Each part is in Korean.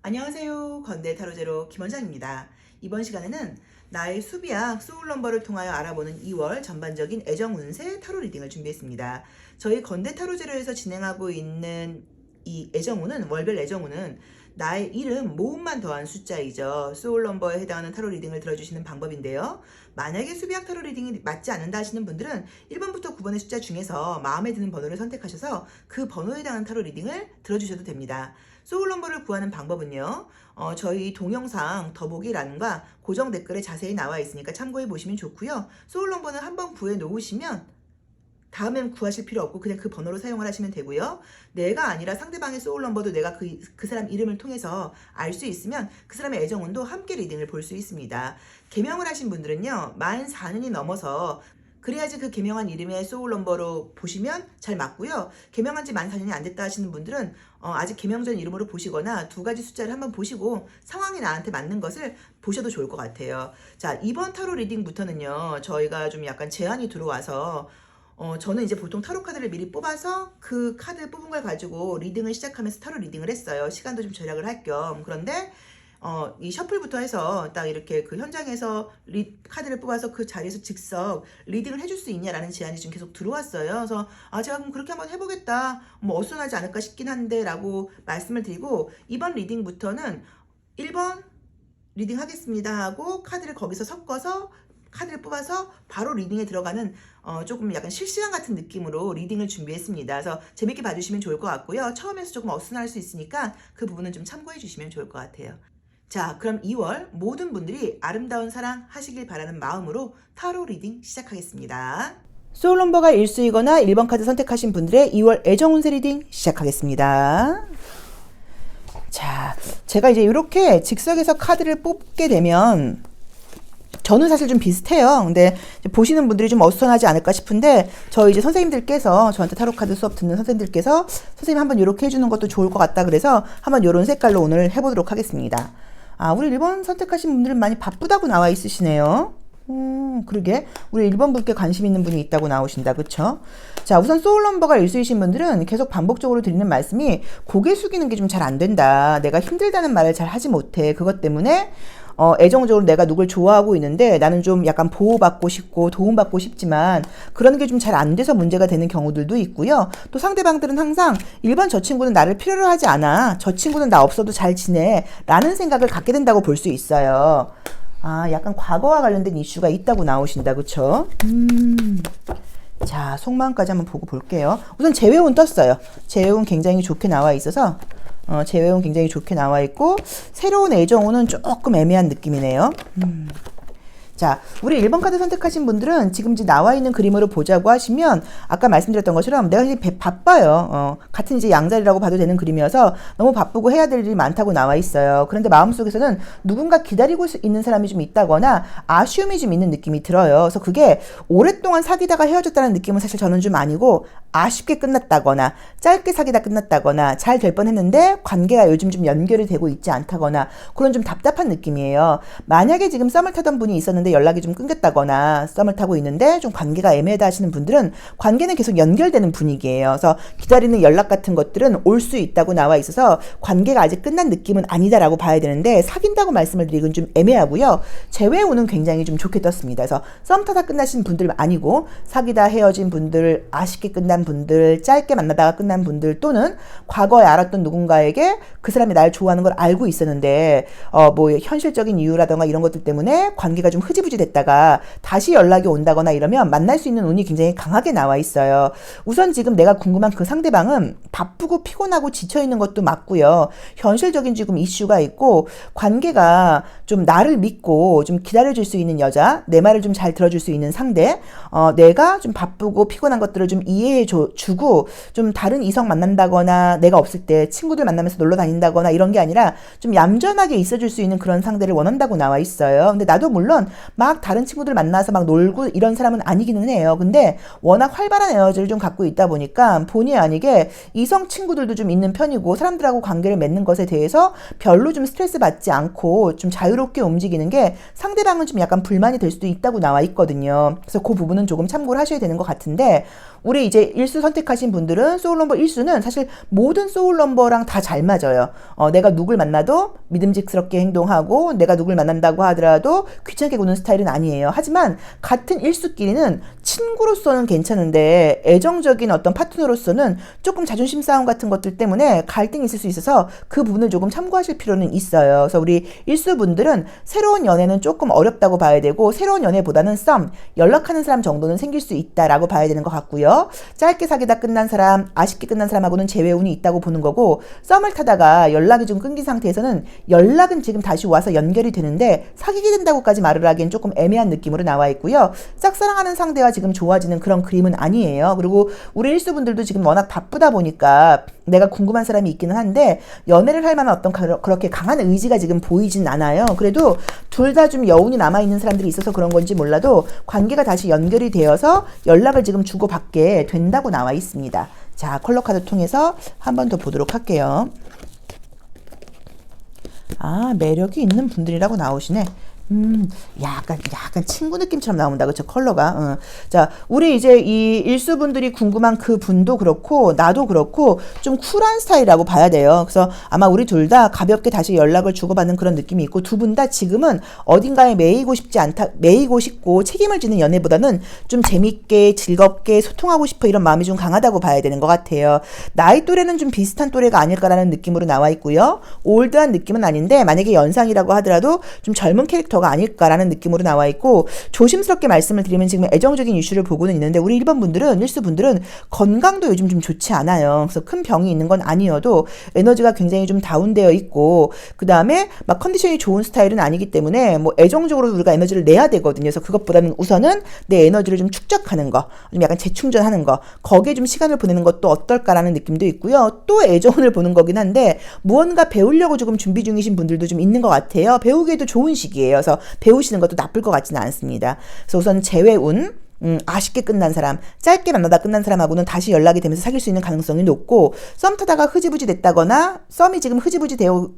안녕하세요. 건대 타로제로 김원장입니다. 이번 시간에는 나의 수비학 소울넘버를 통하여 알아보는 2월 전반적인 애정 운세 타로 리딩을 준비했습니다. 저희 건대 타로제로에서 진행하고 있는 이 애정운은 월별 애정운은 나의 이름 모음만 더한 숫자이죠. 소울넘버에 해당하는 타로 리딩을 들어주시는 방법인데요. 만약에 수비학 타로 리딩이 맞지 않는다 하시는 분들은 1번부터 9번의 숫자 중에서 마음에 드는 번호를 선택하셔서 그 번호에 해당하는 타로 리딩을 들어주셔도 됩니다. 소울넘버를 구하는 방법은요. 저희 동영상 더보기란과 고정 댓글에 자세히 나와 있으니까 참고해 보시면 좋고요. 소울넘버는 한번 구해 놓으시면 다음엔 구하실 필요 없고 그냥 그 번호로 사용을 하시면 되고요. 내가 아니라 상대방의 소울넘버도 내가 그 사람 이름을 통해서 알 수 있으면 그 사람의 애정운도 함께 리딩을 볼 수 있습니다. 개명을 하신 분들은요. 만 4년이 넘어서 그래야지 그 개명한 이름의 소울넘버로 보시면 잘 맞고요. 개명한 지 만 4년이 안 됐다 하시는 분들은 아직 개명 전 이름으로 보시거나 두 가지 숫자를 한번 보시고 상황이 나한테 맞는 것을 보셔도 좋을 것 같아요. 자, 이번 타로 리딩부터는요. 저희가 좀 약간 제한이 들어와서 저는 이제 보통 타로 카드를 미리 뽑아서 그 카드 뽑은 걸 가지고 리딩을 시작하면서 타로 리딩을 했어요. 시간도 좀 절약을 할 겸. 그런데 이 셔플부터 해서 딱 이렇게 그 현장에서 카드를 뽑아서 그 자리에서 즉석 리딩을 해줄 수 있냐라는 제안이 좀 계속 들어왔어요. 그래서 제가 그럼 그렇게 한번 해보겠다. 뭐 어수선하지 않을까 싶긴 한데 라고 말씀을 드리고 이번 리딩부터는 1번 리딩 하겠습니다 하고 카드를 거기서 섞어서 카드를 뽑아서 바로 리딩에 들어가는 조금 약간 실시간 같은 느낌으로 리딩을 준비했습니다. 그래서 재밌게 봐주시면 좋을 것 같고요. 처음에서 조금 어수선할 수 있으니까 그 부분은 좀 참고해 주시면 좋을 것 같아요. 자, 그럼 2월 모든 분들이 아름다운 사랑 하시길 바라는 마음으로 타로 리딩 시작하겠습니다. 소울넘버가 1수이거나 1번 카드 선택하신 분들의 2월 애정운세 리딩 시작하겠습니다. 자, 제가 이제 이렇게 즉석에서 카드를 뽑게 되면 저는 사실 좀 비슷해요. 근데 보시는 분들이 좀 어수선하지 않을까 싶은데 저희 이제 선생님들께서 저한테 타로 카드 수업 듣는 선생님들께서 선생님 한번 이렇게 해주는 것도 좋을 것 같다 그래서 한번 이런 색깔로 오늘 해보도록 하겠습니다. 우리 1번 선택하신 분들은 많이 바쁘다고 나와 있으시네요. 그러게 우리 1번 분께 관심 있는 분이 있다고 나오신다. 그쵸? 자, 우선 소울넘버가 1수이신 분들은 계속 반복적으로 드리는 말씀이 고개 숙이는 게 좀 잘 안 된다. 내가 힘들다는 말을 잘 하지 못해. 그것 때문에 애정적으로 내가 누굴 좋아하고 있는데 나는 좀 약간 보호받고 싶고 도움받고 싶지만 그런 게 좀 잘 안 돼서 문제가 되는 경우들도 있고요. 또 상대방들은 항상 1번 저 친구는 나를 필요로 하지 않아. 저 친구는 나 없어도 잘 지내. 라는 생각을 갖게 된다고 볼 수 있어요. 약간 과거와 관련된 이슈가 있다고 나오신다. 그쵸? 자, 속마음까지 한번 보고 볼게요. 우선 재회운 떴어요. 재회운 굉장히 좋게 나와 있어서 재회운 굉장히 좋게 나와 있고 새로운 애정운은 조금 애매한 느낌이네요. 자, 우리 1번 카드 선택하신 분들은 지금 이제 나와 있는 그림으로 보자고 하시면 아까 말씀드렸던 것처럼 내가 이제 바빠요. 같은 이제 양자리라고 봐도 되는 그림이어서 너무 바쁘고 해야 될 일이 많다고 나와 있어요. 그런데 마음속에서는 누군가 기다리고 있는 사람이 좀 있다거나 아쉬움이 좀 있는 느낌이 들어요. 그래서 그게 오랫동안 사귀다가 헤어졌다는 느낌은 사실 저는 좀 아니고 아쉽게 끝났다거나 짧게 사귀다 끝났다거나 잘 될 뻔했는데 관계가 요즘 좀 연결이 되고 있지 않다거나 그런 좀 답답한 느낌이에요. 만약에 지금 썸을 타던 분이 있었는데 연락이 좀 끊겼다거나 썸을 타고 있는데 좀 관계가 애매하다 하시는 분들은 관계는 계속 연결되는 분위기예요. 그래서 기다리는 연락 같은 것들은 올 수 있다고 나와 있어서 관계가 아직 끝난 느낌은 아니다라고 봐야 되는데 사귄다고 말씀을 드리긴 좀 애매하고요. 재회운은 굉장히 좀 좋게 떴습니다. 그래서 썸 타다 끝나신 분들 아니고 사귀다 헤어진 분들, 아쉽게 끝난 분들, 짧게 만나다가 끝난 분들 또는 과거에 알았던 누군가에게 그 사람이 날 좋아하는 걸 알고 있었는데 뭐 현실적인 이유라던가 이런 것들 때문에 관계가 좀 흐지부지 됐다가 다시 연락이 온다거나 이러면 만날 수 있는 운이 굉장히 강하게 나와 있어요. 우선 지금 내가 궁금한 그 상대방은 바쁘고 피곤하고 지쳐있는 것도 맞고요. 현실적인 지금 이슈가 있고 관계가 좀 나를 믿고 좀 기다려줄 수 있는 여자, 내 말을 좀 잘 들어줄 수 있는 상대, 내가 좀 바쁘고 피곤한 것들을 좀 이해해 주고 좀 다른 이성 만난다거나 내가 없을 때 친구들 만나면서 놀러 다닌다거나 이런 게 아니라 좀 얌전하게 있어줄 수 있는 그런 상대를 원한다고 나와 있어요. 근데 나도 물론 막 다른 친구들 만나서 막 놀고 이런 사람은 아니기는 해요. 근데 워낙 활발한 에너지를 좀 갖고 있다 보니까 본의 아니게 이성 친구들도 좀 있는 편이고 사람들하고 관계를 맺는 것에 대해서 별로 좀 스트레스 받지 않고 좀 자유롭게 움직이는 게 상대방은 좀 약간 불만이 될 수도 있다고 나와 있거든요. 그래서 그 부분은 조금 참고를 하셔야 되는 것 같은데 우리 이제 1수 선택하신 분들은 소울 넘버 1수는 사실 모든 소울 넘버랑 다 잘 맞아요. 내가 누굴 만나도 믿음직스럽게 행동하고 내가 누굴 만난다고 하더라도 귀찮게 구는 스타일은 아니에요. 하지만 같은 1수끼리는 친구로서는 괜찮은데 애정적인 어떤 파트너로서는 조금 자존심 싸움 같은 것들 때문에 갈등이 있을 수 있어서 그 부분을 조금 참고하실 필요는 있어요. 그래서 우리 1수분들은 새로운 연애는 조금 어렵다고 봐야 되고 새로운 연애보다는 썸, 연락하는 사람 정도는 생길 수 있다라고 봐야 되는 것 같고요. 짧게 사귀다 끝난 사람, 아쉽게 끝난 사람하고는 재회운이 있다고 보는 거고 썸을 타다가 연락이 좀 끊긴 상태에서는 연락은 지금 다시 와서 연결이 되는데 사귀게 된다고까지 말을 하기엔 조금 애매한 느낌으로 나와 있고요. 짝사랑하는 상대와 지금 좋아지는 그런 그림은 아니에요. 그리고 우리 일수분들도 지금 워낙 바쁘다 보니까 내가 궁금한 사람이 있기는 한데 연애를 할 만한 어떤 그렇게 강한 의지가 지금 보이진 않아요. 그래도 둘 다 좀 여운이 남아있는 사람들이 있어서 그런 건지 몰라도 관계가 다시 연결이 되어서 연락을 지금 주고받게 된다고 나와 있습니다. 자, 컬러 카드 통해서 한 번 더 보도록 할게요. 아, 매력이 있는 분들이라고 나오시네. 약간 친구 느낌처럼 나온다. 그쵸? 컬러가. 자, 우리 이제 이 일수분들이 궁금한 그 분도 그렇고, 나도 그렇고, 좀 쿨한 스타일이라고 봐야 돼요. 그래서 아마 우리 둘 다 가볍게 다시 연락을 주고받는 그런 느낌이 있고, 두 분 다 지금은 어딘가에 매이고 싶고, 책임을 지는 연애보다는 좀 재밌게, 즐겁게 소통하고 싶어 이런 마음이 좀 강하다고 봐야 되는 것 같아요. 나이 또래는 좀 비슷한 또래가 아닐까라는 느낌으로 나와 있고요. 올드한 느낌은 아닌데, 만약에 연상이라고 하더라도 좀 젊은 캐릭터 아닐까라는 느낌으로 나와 있고 조심스럽게 말씀을 드리면 지금 애정적인 이슈를 보고는 있는데 우리 1번 분들은 1수 분들은 건강도 요즘 좀 좋지 않아요. 그래서 큰 병이 있는 건 아니어도 에너지가 굉장히 좀 다운되어 있고 그 다음에 막 컨디션이 좋은 스타일은 아니기 때문에 뭐 애정적으로 우리가 에너지를 내야 되거든요. 그래서 그것보다는 우선은 내 에너지를 좀 축적하는 거, 좀 약간 재충전하는 거, 거기에 좀 시간을 보내는 것도 어떨까라는 느낌도 있고요. 또 애정을 보는 거긴 한데 무언가 배우려고 조금 준비 중이신 분들도 좀 있는 것 같아요. 배우기에도 좋은 시기예요. 그래서 배우시는 것도 나쁠 것 같지는 않습니다. 그래서 우선 재회운, 아쉽게 끝난 사람, 짧게 만나다 끝난 사람하고는 다시 연락이 되면서 사귈 수 있는 가능성이 높고 썸 타다가 흐지부지 됐다거나 썸이 지금 흐지부지 되어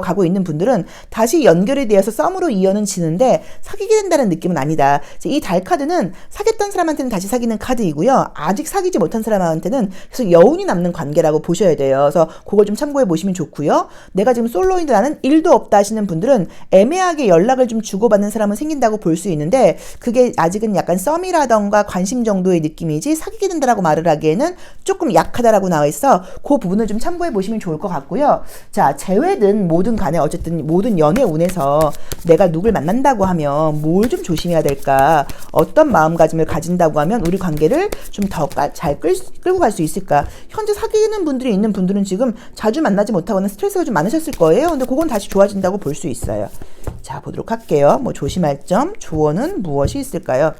가고 있는 분들은 다시 연결이 되어서 썸으로 이어는 지는데 사귀게 된다는 느낌은 아니다. 이 달 카드는 사귀었던 사람한테는 다시 사귀는 카드이고요. 아직 사귀지 못한 사람한테는 계속 여운이 남는 관계라고 보셔야 돼요. 그래서 그걸 좀 참고해 보시면 좋고요. 내가 지금 솔로인데 나는 일도 없다 하시는 분들은 애매하게 연락을 좀 주고받는 사람은 생긴다고 볼 수 있는데 그게 아직은 약간 썸이라던가 관심 정도의 느낌이지 사귀게 된다라고 말을 하기에는 조금 약하다라고 나와 있어 그 부분을 좀 참고해 보시면 좋을 것 같고요. 자, 재회든 뭐든 간에 어쨌든 모든 연애 운에서 내가 누굴 만난다고 하면 뭘 좀 조심해야 될까? 어떤 마음가짐을 가진다고 하면 우리 관계를 좀 더 잘 끌고 갈 수 있을까? 현재 사귀는 분들이 있는 분들은 지금 자주 만나지 못하거나 스트레스가 좀 많으셨을 거예요. 근데 그건 다시 좋아진다고 볼 수 있어요. 자, 보도록 할게요. 뭐 조심할 점, 조언은 무엇이 있을까요?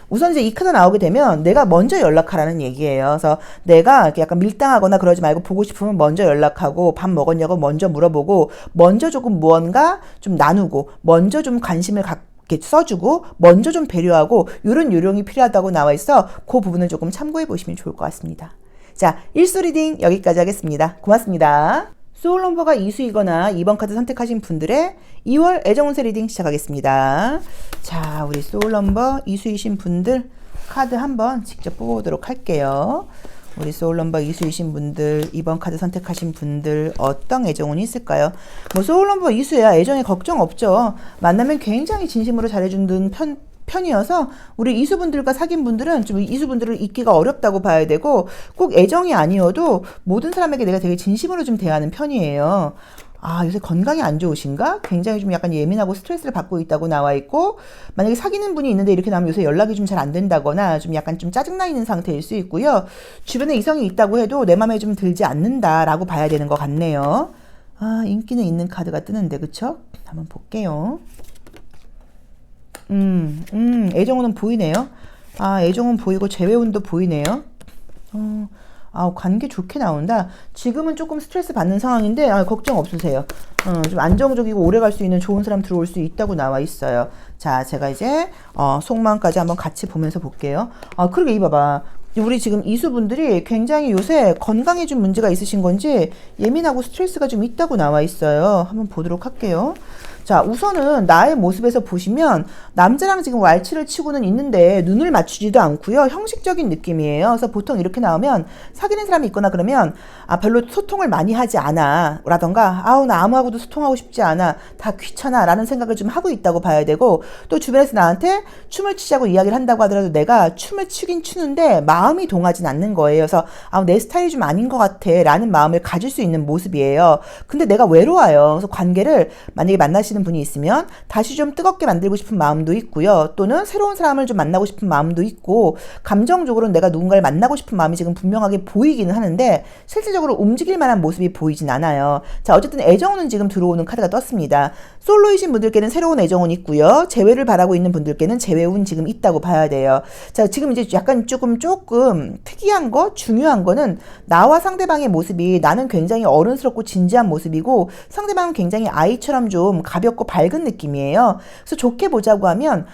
우선 이제 이 카드 나오게 되면 내가 먼저 연락하라는 얘기예요. 그래서 내가 이렇게 약간 밀당하거나 그러지 말고 보고 싶으면 먼저 연락하고 밥 먹었냐고 먼저 물어보고 먼저 조금 무언가 좀 나누고 먼저 좀 관심을 갖게 써주고 먼저 좀 배려하고 이런 요령이 필요하다고 나와 있어 그 부분을 조금 참고해 보시면 좋을 것 같습니다. 자, 1수 리딩 여기까지 하겠습니다. 고맙습니다. 소울 넘버가 2수이거나 2번 카드 선택하신 분들의 2월 애정운세 리딩 시작하겠습니다. 자, 우리 소울 넘버 2수이신 분들 카드 한번 직접 뽑아보도록 할게요. 우리 소울 넘버 2수이신 분들, 2번 카드 선택하신 분들 어떤 애정운이 있을까요? 뭐 소울 넘버 2수야 애정에 걱정 없죠. 만나면 굉장히 진심으로 잘해주는 편이어서 우리 이수분들과 사귄 분들은 좀 이수분들을 잊기가 어렵다고 봐야 되고 꼭 애정이 아니어도 모든 사람에게 내가 되게 진심으로 좀 대하는 편이에요. 아, 요새 건강이 안 좋으신가? 굉장히 좀 약간 예민하고 스트레스를 받고 있다고 나와 있고 만약에 사귀는 분이 있는데 이렇게 나오면 요새 연락이 좀 잘 안 된다거나 좀 약간 좀 짜증나 있는 상태일 수 있고요. 주변에 이성이 있다고 해도 내 맘에 좀 들지 않는다라고 봐야 되는 것 같네요. 아, 인기는 있는 카드가 뜨는데 그쵸? 한번 볼게요. 애정운은 보이네요. 아, 애정운 보이고 재회운도 보이네요. 관계 좋게 나온다. 지금은 조금 스트레스 받는 상황인데 걱정 없으세요. 좀 안정적이고 오래 갈 수 있는 좋은 사람 들어올 수 있다고 나와 있어요. 자, 제가 이제 속마음까지 한번 같이 보면서 볼게요. 그러게 이봐봐. 우리 지금 이수분들이 굉장히 요새 건강에 좀 문제가 있으신 건지 예민하고 스트레스가 좀 있다고 나와 있어요. 한번 보도록 할게요. 자, 우선은 나의 모습에서 보시면 남자랑 지금 왈츠를 치고는 있는데 눈을 맞추지도 않고요. 형식적인 느낌이에요. 그래서 보통 이렇게 나오면 사귀는 사람이 있거나 그러면 별로 소통을 많이 하지 않아 라던가 나 아무하고도 소통하고 싶지 않아, 다 귀찮아 라는 생각을 좀 하고 있다고 봐야 되고, 또 주변에서 나한테 춤을 추자고 이야기를 한다고 하더라도 내가 춤을 추긴 추는데 마음이 동하진 않는 거예요. 그래서 내 스타일이 좀 아닌 것 같아 라는 마음을 가질 수 있는 모습이에요. 근데 내가 외로워요. 그래서 관계를 만약에 만나시는 분이 있으면 다시 좀 뜨겁게 만들고 싶은 마음도 있고요. 또는 새로운 사람을 좀 만나고 싶은 마음도 있고, 감정적으로는 내가 누군가를 만나고 싶은 마음이 지금 분명하게 보이기는 하는데 실질적으로 움직일 만한 모습이 보이진 않아요. 자, 어쨌든 애정운은 지금 들어오는 카드가 떴습니다. 솔로이신 분들께는 새로운 애정운 있고요. 재회를 바라고 있는 분들께는 재회운 지금 있다고 봐야 돼요. 자, 지금 이제 약간 조금 특이한 거, 중요한 거는 나와 상대방의 모습이, 나는 굉장히 어른스럽고 진지한 모습이고 상대방은 굉장히 아이처럼 좀 가볍고 밝은 느낌이에요. 그래서 좋게 보자고 하면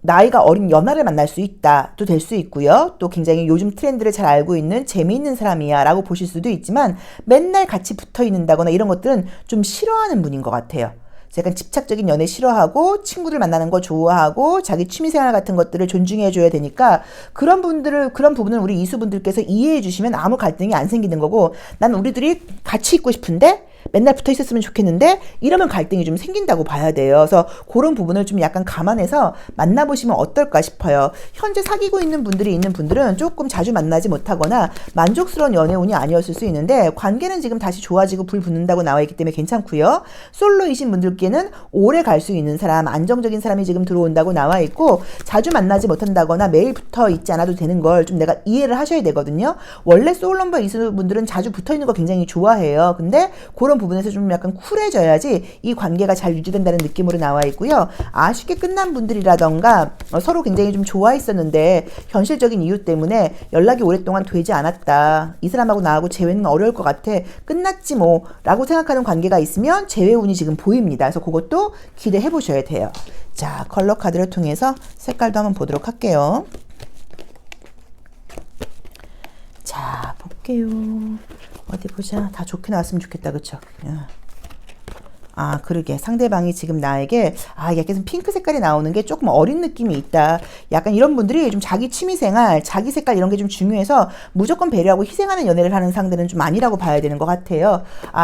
나이가 어린 연하를 만날 수 있다 또 될 수 있고요. 또 굉장히 요즘 트렌드를 잘 알고 있는 재미있는 사람이야 라고 보실 수도 있지만, 맨날 같이 붙어 있는다거나 이런 것들은 좀 싫어하는 분인 것 같아요. 약간 집착적인 연애 싫어하고 친구들 만나는 거 좋아하고 자기 취미생활 같은 것들을 존중해 줘야 되니까, 그런 부분을 우리 이수분들께서 이해해 주시면 아무 갈등이 안 생기는 거고, 난 우리들이 같이 있고 싶은데 맨날 붙어 있었으면 좋겠는데 이러면 갈등이 좀 생긴다고 봐야 돼요. 그래서 그런 부분을 좀 약간 감안해서 만나보시면 어떨까 싶어요. 현재 사귀고 있는 분들은 조금 자주 만나지 못하거나 만족스러운 연애운이 아니었을 수 있는데, 관계는 지금 다시 좋아지고 불 붙는다고 나와 있기 때문에 괜찮고요. 솔로이신 분들께는 오래 갈 수 있는 사람, 안정적인 사람이 지금 들어온다고 나와 있고, 자주 만나지 못한다거나 매일 붙어 있지 않아도 되는 걸 좀 내가 이해를 하셔야 되거든요. 원래 소울넘버 이수분들은 자주 붙어 있는 거 굉장히 좋아해요. 근데 그런 부분에서 좀 약간 쿨해져야지 이 관계가 잘 유지된다는 느낌으로 나와 있고요. 아쉽게 끝난 분들이라던가 서로 굉장히 좀 좋아했었는데 현실적인 이유 때문에 연락이 오랫동안 되지 않았다, 이 사람하고 나하고 재회는 어려울 것 같아, 끝났지 뭐 라고 생각하는 관계가 있으면 재회운이 지금 보입니다. 그래서 그것도 기대해 보셔야 돼요. 자, 컬러 카드를 통해서 색깔도 한번 보도록 할게요. 자, 볼게요. 어디 보자. 다 좋게 나왔으면 좋겠다. 그쵸? 그러게. 상대방이 지금 나에게, 약간 핑크 색깔이 나오는 게 조금 어린 느낌이 있다. 약간 이런 분들이 좀 자기 취미생활, 자기 색깔 이런 게 좀 중요해서 무조건 배려하고 희생하는 연애를 하는 상대는 좀 아니라고 봐야 되는 것 같아요.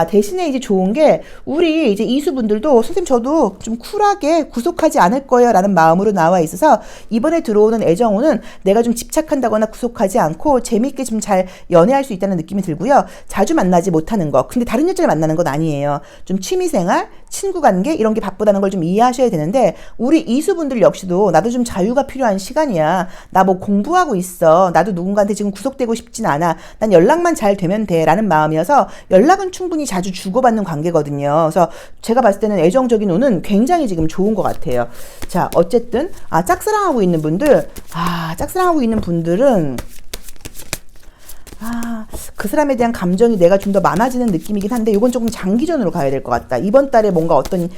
대신에 이제 좋은 게, 우리 이제 이수분들도, 선생님 저도 좀 쿨하게 구속하지 않을 거예요 라는 마음으로 나와 있어서, 이번에 들어오는 애정운은 내가 좀 집착한다거나 구속하지 않고 재밌게 좀 잘 연애할 수 있다는 느낌이 들고요. 자주 만나지 못하는 거. 근데 다른 여자를 만나는 건 아니에요. 좀 취미생활, 친구관계 이런 게 바쁘다는 걸 좀 이해하셔야 되는데, 우리 이수분들 역시도 나도 좀 자유가 필요한 시간이야, 나 뭐 공부하고 있어, 나도 누군가한테 지금 구속되고 싶진 않아, 난 연락만 잘 되면 돼 라는 마음이어서 연락은 충분히 자주 주고받는 관계거든요. 그래서 제가 봤을 때는 애정적인 운은 굉장히 지금 좋은 것 같아요. 자, 어쨌든 짝사랑하고 있는 분들, 짝사랑하고 있는 분들은 그 사람에 대한 감정이 내가 좀 더 많아지는 느낌이긴 한데, 이건 조금 장기전으로 가야 될 것 같다. 이번 달에 뭔가 어떤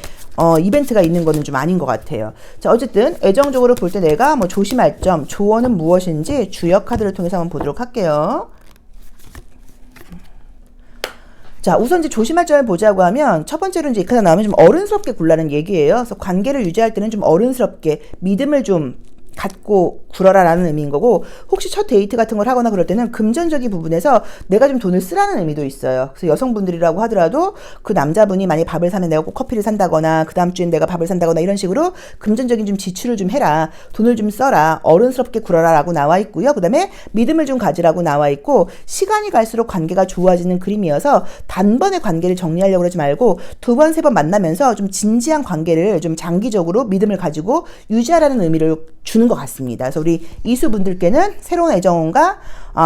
이벤트가 있는 거는 좀 아닌 것 같아요. 자, 어쨌든 애정적으로 볼 때 내가 뭐 조심할 점, 조언은 무엇인지 주역 카드를 통해서 한번 보도록 할게요. 자, 우선 이제 조심할 점을 보자고 하면, 첫 번째로 이제 이 카드 나오면 좀 어른스럽게 굴라는 얘기예요. 그래서 관계를 유지할 때는 좀 어른스럽게 믿음을 좀 갖고 굴어라라는 의미인 거고, 혹시 첫 데이트 같은 걸 하거나 그럴 때는 금전적인 부분에서 내가 좀 돈을 쓰라는 의미도 있어요. 그래서 여성분들이라고 하더라도 그 남자분이 만약에 밥을 사면 내가 꼭 커피를 산다거나, 그 다음 주엔 내가 밥을 산다거나 이런 식으로 금전적인 좀 지출을 좀 해라, 돈을 좀 써라, 어른스럽게 굴어라 라고 나와 있고요. 그 다음에 믿음을 좀 가지라고 나와 있고, 시간이 갈수록 관계가 좋아지는 그림이어서 단번에 관계를 정리하려고 그러지 말고 두 번, 세 번 만나면서 좀 진지한 관계를 좀 장기적으로 믿음을 가지고 유지하라는 의미를 주는 것 같습니다. 그래서 우리 이수분들께는 새로운 애정운과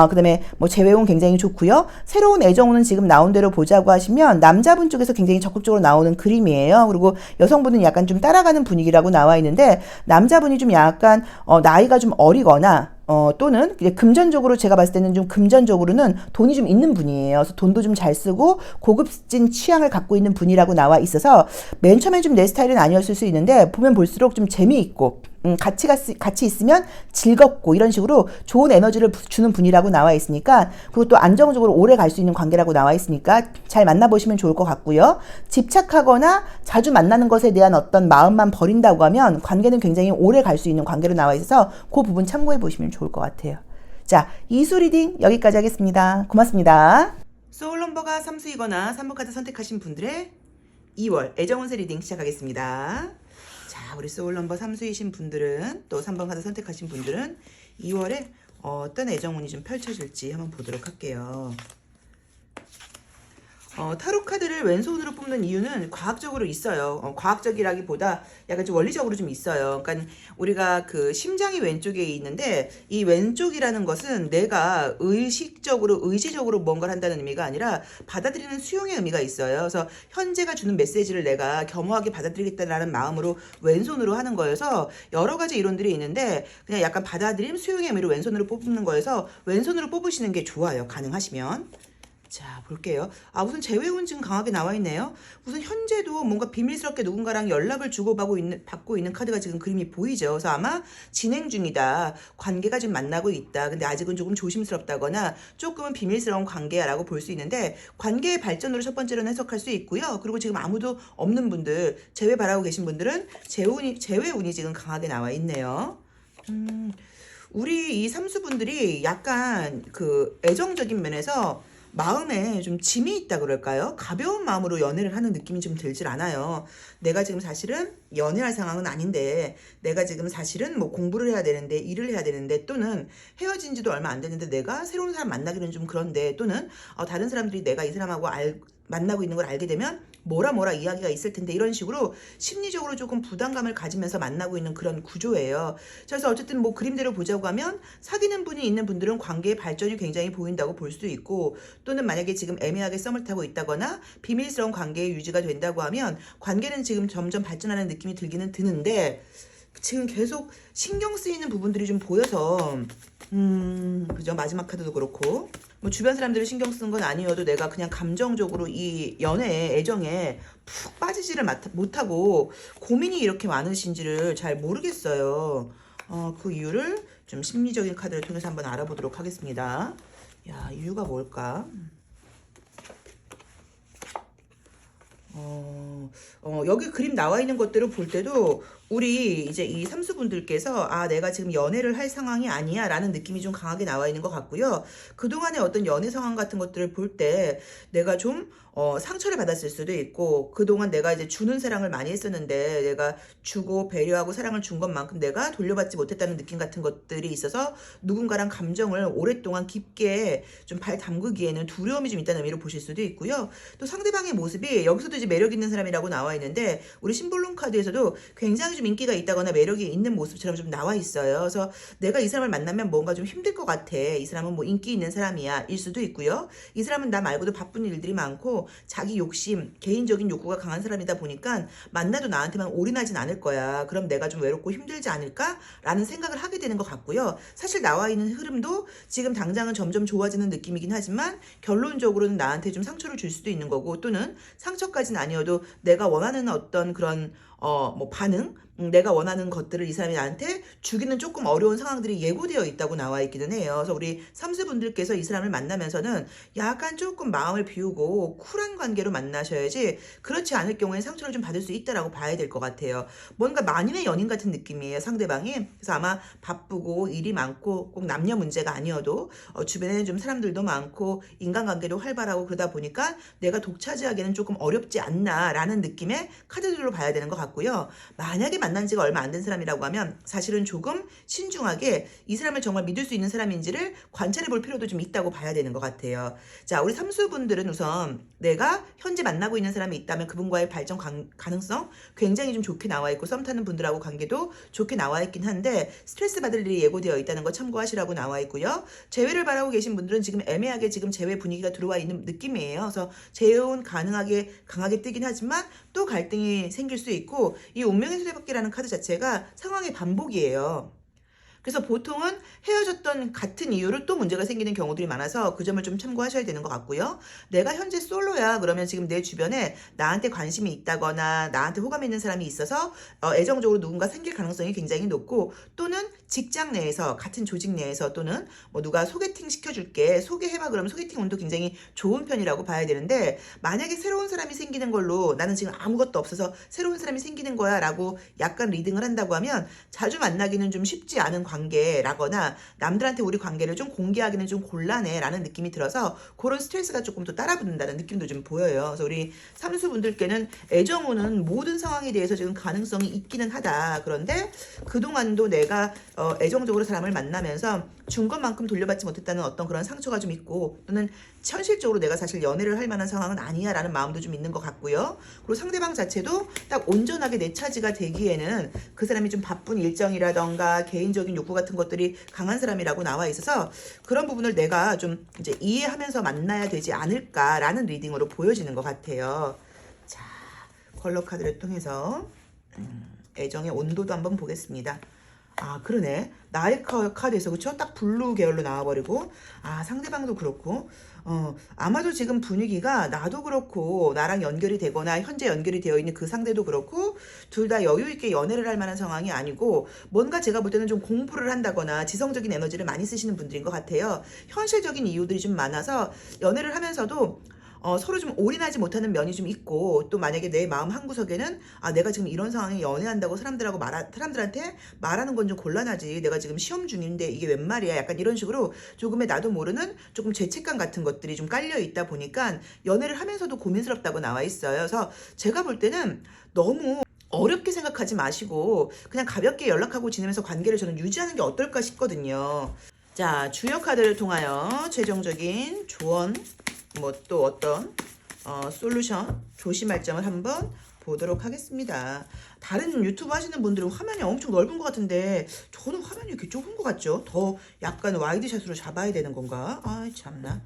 그 다음에 뭐 재회운 굉장히 좋고요. 새로운 애정운은 지금 나온 대로 보자고 하시면 남자분 쪽에서 굉장히 적극적으로 나오는 그림이에요. 그리고 여성분은 약간 좀 따라가는 분위기라고 나와 있는데, 남자분이 좀 약간 나이가 좀 어리거나 또는 금전적으로 제가 봤을 때는 좀 금전적으로는 돈이 좀 있는 분이에요. 그래서 돈도 좀 잘 쓰고 고급진 취향을 갖고 있는 분이라고 나와 있어서 맨 처음에 좀 내 스타일은 아니었을 수 있는데 보면 볼수록 좀 재미있고 같이 있으면 즐겁고 이런 식으로 좋은 에너지를 주는 분이라고 나와 있으니까, 그리고 또 안정적으로 오래 갈 수 있는 관계라고 나와 있으니까 잘 만나보시면 좋을 것 같고요. 집착하거나 자주 만나는 것에 대한 어떤 마음만 버린다고 하면 관계는 굉장히 오래 갈 수 있는 관계로 나와 있어서 그 부분 참고해 보시면 좋을 것 같아요. 자, 이수 리딩 여기까지 하겠습니다. 고맙습니다. 소울 넘버가 3수이거나 3번 카드 선택하신 분들의 2월 애정운세 리딩 시작하겠습니다. 자, 우리 소울 넘버 3수이신 분들은, 또 3번 카드 선택하신 분들은 2월에 어떤 애정운이 좀 펼쳐질지 한번 보도록 할게요. 타로 카드를 왼손으로 뽑는 이유는 과학적으로 있어요. 과학적이라기보다 약간 좀 원리적으로 좀 있어요. 그러니까 우리가 그 심장이 왼쪽에 있는데, 이 왼쪽이라는 것은 내가 의지적으로 뭔가를 한다는 의미가 아니라 받아들이는 수용의 의미가 있어요. 그래서 현재가 주는 메시지를 내가 겸허하게 받아들이겠다라는 마음으로 왼손으로 하는 거여서 여러 가지 이론들이 있는데, 그냥 약간 받아들임 수용의 의미로 왼손으로 뽑는 거여서 왼손으로 뽑으시는 게 좋아요. 가능하시면. 자, 볼게요. 우선 재회운 지금 강하게 나와 있네요. 우선 현재도 뭔가 비밀스럽게 누군가랑 연락을 받고 있는 카드가 지금 그림이 보이죠. 그래서 아마 진행 중이다. 관계가 좀 만나고 있다. 근데 아직은 조금 조심스럽다거나 조금은 비밀스러운 관계야라고 볼 수 있는데, 관계의 발전으로 첫 번째로는 해석할 수 있고요. 그리고 지금 아무도 없는 분들, 재회 바라고 계신 분들은 재회운이 지금 강하게 나와 있네요. 우리 이 삼수분들이 약간 그 애정적인 면에서 마음에 좀 짐이 있다 그럴까요? 가벼운 마음으로 연애를 하는 느낌이 좀 들질 않아요. 내가 지금 사실은 연애할 상황은 아닌데, 내가 지금 사실은 뭐 공부를 해야 되는데, 일을 해야 되는데, 또는 헤어진 지도 얼마 안 됐는데 내가 새로운 사람 만나기는 좀 그런데, 또는 다른 사람들이 내가 이 사람하고 만나고 있는 걸 알게 되면 뭐라 이야기가 있을 텐데, 이런 식으로 심리적으로 조금 부담감을 가지면서 만나고 있는 그런 구조예요. 그래서 어쨌든 뭐 그림대로 보자고 하면 사귀는 분이 있는 분들은 관계의 발전이 굉장히 보인다고 볼 수도 있고, 또는 만약에 지금 애매하게 썸을 타고 있다거나 비밀스러운 관계의 유지가 된다고 하면 관계는 지금 점점 발전하는 느낌이 들기는 드는데, 지금 계속 신경 쓰이는 부분들이 좀 보여서 그죠? 마지막 카드도 그렇고, 뭐 주변 사람들이 신경 쓰는 건 아니어도 내가 그냥 감정적으로 이 연애에, 애정에 푹 빠지지를 못하고 고민이 이렇게 많으신지를 잘 모르겠어요. 그 이유를 좀 심리적인 카드를 통해서 한번 알아보도록 하겠습니다. 야, 이유가 뭘까? 여기 그림 나와 있는 것들을 볼 때도 우리 이제 이 삼수분들께서 내가 지금 연애를 할 상황이 아니야 라는 느낌이 좀 강하게 나와 있는 것 같고요. 그동안의 어떤 연애 상황 같은 것들을 볼 때 내가 좀 상처를 받았을 수도 있고, 그동안 내가 이제 주는 사랑을 많이 했었는데 내가 주고 배려하고 사랑을 준 것만큼 내가 돌려받지 못했다는 느낌 같은 것들이 있어서 누군가랑 감정을 오랫동안 깊게 좀 발 담그기에는 두려움이 좀 있다는 의미로 보실 수도 있고요. 또 상대방의 모습이 여기서도 이제 매력 있는 사람이라고 나와 있는데, 우리 심볼론 카드에서도 굉장히 좀 인기가 있다거나 매력이 있는 모습처럼 좀 나와 있어요. 그래서 내가 이 사람을 만나면 뭔가 좀 힘들 것 같아. 이 사람은 뭐 인기 있는 사람이야 일 수도 있고요. 이 사람은 나 말고도 바쁜 일들이 많고 자기 욕심, 개인적인 욕구가 강한 사람이다 보니까 만나도 나한테만 올인하진 않을 거야. 그럼 내가 좀 외롭고 힘들지 않을까? 라는 생각을 하게 되는 것 같고요. 사실 나와 있는 흐름도 지금 당장은 점점 좋아지는 느낌이긴 하지만 결론적으로는 나한테 좀 상처를 줄 수도 있는 거고, 또는 상처까지는 아니어도 내가 원하는 어떤 그런 뭐 반응, 내가 원하는 것들을 이 사람이 나한테 주기는 조금 어려운 상황들이 예고되어 있다고 나와 있기는 해요. 그래서 우리 삼수분들께서 이 사람을 만나면서는 약간 조금 마음을 비우고 쿨한 관계로 만나셔야지, 그렇지 않을 경우에 상처를 좀 받을 수 있다라고 봐야 될 것 같아요. 뭔가 만인의 연인 같은 느낌이에요, 상대방이. 그래서 아마 바쁘고 일이 많고 꼭 남녀 문제가 아니어도 주변에는 좀 사람들도 많고 인간관계도 활발하고 그러다 보니까 내가 독차지하기는 조금 어렵지 않나라는 느낌의 카드들로 봐야 되는 것 같고요. 만약에 만난 지가 얼마 안 된 사람이라고 하면 사실은 조금 신중하게 이 사람을 정말 믿을 수 있는 사람인지를 관찰해 볼 필요도 좀 있다고 봐야 되는 것 같아요. 자, 우리 삼수분들은 우선 내가 현재 만나고 있는 사람이 있다면 그분과의 발전 가능성 굉장히 좀 좋게 나와 있고, 썸 타는 분들하고 관계도 좋게 나와 있긴 한데 스트레스 받을 일이 예고되어 있다는 거 참고하시라고 나와 있고요. 재회를 바라고 계신 분들은 지금 애매하게 지금 재회 분위기가 들어와 있는 느낌이에요. 그래서 재회운 가능하게 강하게 뜨긴 하지만 또 갈등이 생길 수 있고, 이 운명의 수레바퀴라는 카드 자체가 상황의 반복이에요. 그래서 보통은 헤어졌던 같은 이유로 또 문제가 생기는 경우들이 많아서 그 점을 좀 참고하셔야 되는 것 같고요. 내가 현재 솔로야 그러면 지금 내 주변에 나한테 관심이 있다거나 나한테 호감이 있는 사람이 있어서 애정적으로 누군가 생길 가능성이 굉장히 높고, 또는 직장 내에서 같은 조직 내에서 또는 뭐 누가 소개팅 시켜줄게 소개해봐 그러면 소개팅 운도 굉장히 좋은 편이라고 봐야 되는데, 만약에 새로운 사람이 생기는 걸로 나는 지금 아무것도 없어서 새로운 사람이 생기는 거야 라고 약간 리딩을 한다고 하면 자주 만나기는 좀 쉽지 않은 관계라거나 남들한테 우리 관계를 좀 공개하기는 좀 곤란해 라는 느낌이 들어서 그런 스트레스가 조금 더 따라붙는다는 느낌도 좀 보여요. 그래서 우리 삼수분들께는 애정운은 모든 상황에 대해서 지금 가능성이 있기는 하다. 그런데 그동안도 내가 애정적으로 사람을 만나면서 준 것만큼 돌려받지 못했다는 어떤 그런 상처가 좀 있고, 또는 현실적으로 내가 사실 연애를 할 만한 상황은 아니야 라는 마음도 좀 있는 것 같고요. 그리고 상대방 자체도 딱 온전하게 내 차지가 되기에는 그 사람이 좀 바쁜 일정이라던가 개인적인 욕구 같은 것들이 강한 사람이라고 나와 있어서 그런 부분을 내가 좀 이제 이해하면서 만나야 되지 않을까라는 리딩으로 보여지는 것 같아요. 자, 컬러 카드를 통해서 애정의 온도도 한번 보겠습니다. 아, 그러네. 나의 카드에서, 그쵸? 딱 블루 계열로 나와버리고, 아, 상대방도 그렇고, 아마도 지금 분위기가 나도 그렇고, 나랑 연결이 되거나, 현재 연결이 되어 있는 그 상대도 그렇고, 둘 다 여유있게 연애를 할 만한 상황이 아니고, 뭔가 제가 볼 때는 좀 공부를 한다거나, 지성적인 에너지를 많이 쓰시는 분들인 것 같아요. 현실적인 이유들이 좀 많아서, 연애를 하면서도, 서로 좀 올인하지 못하는 면이 좀 있고, 또 만약에 내 마음 한구석에는 아, 내가 지금 이런 상황에 연애한다고 사람들한테 말하는 건 좀 곤란하지, 내가 지금 시험 중인데 이게 웬 말이야, 약간 이런 식으로 조금의 나도 모르는 조금 죄책감 같은 것들이 좀 깔려 있다 보니까 연애를 하면서도 고민스럽다고 나와 있어요. 그래서 제가 볼 때는 너무 어렵게 생각하지 마시고 그냥 가볍게 연락하고 지내면서 관계를 저는 유지하는 게 어떨까 싶거든요. 자, 주요 카드를 통하여 최종적인 조언, 뭐 또 어떤 솔루션, 조심할 점을 한번 보도록 하겠습니다. 다른 유튜브 하시는 분들은 화면이 엄청 넓은 것 같은데 저는 화면이 이렇게 좁은 것 같죠? 더 약간 와이드샷으로 잡아야 되는 건가? 아, 참나.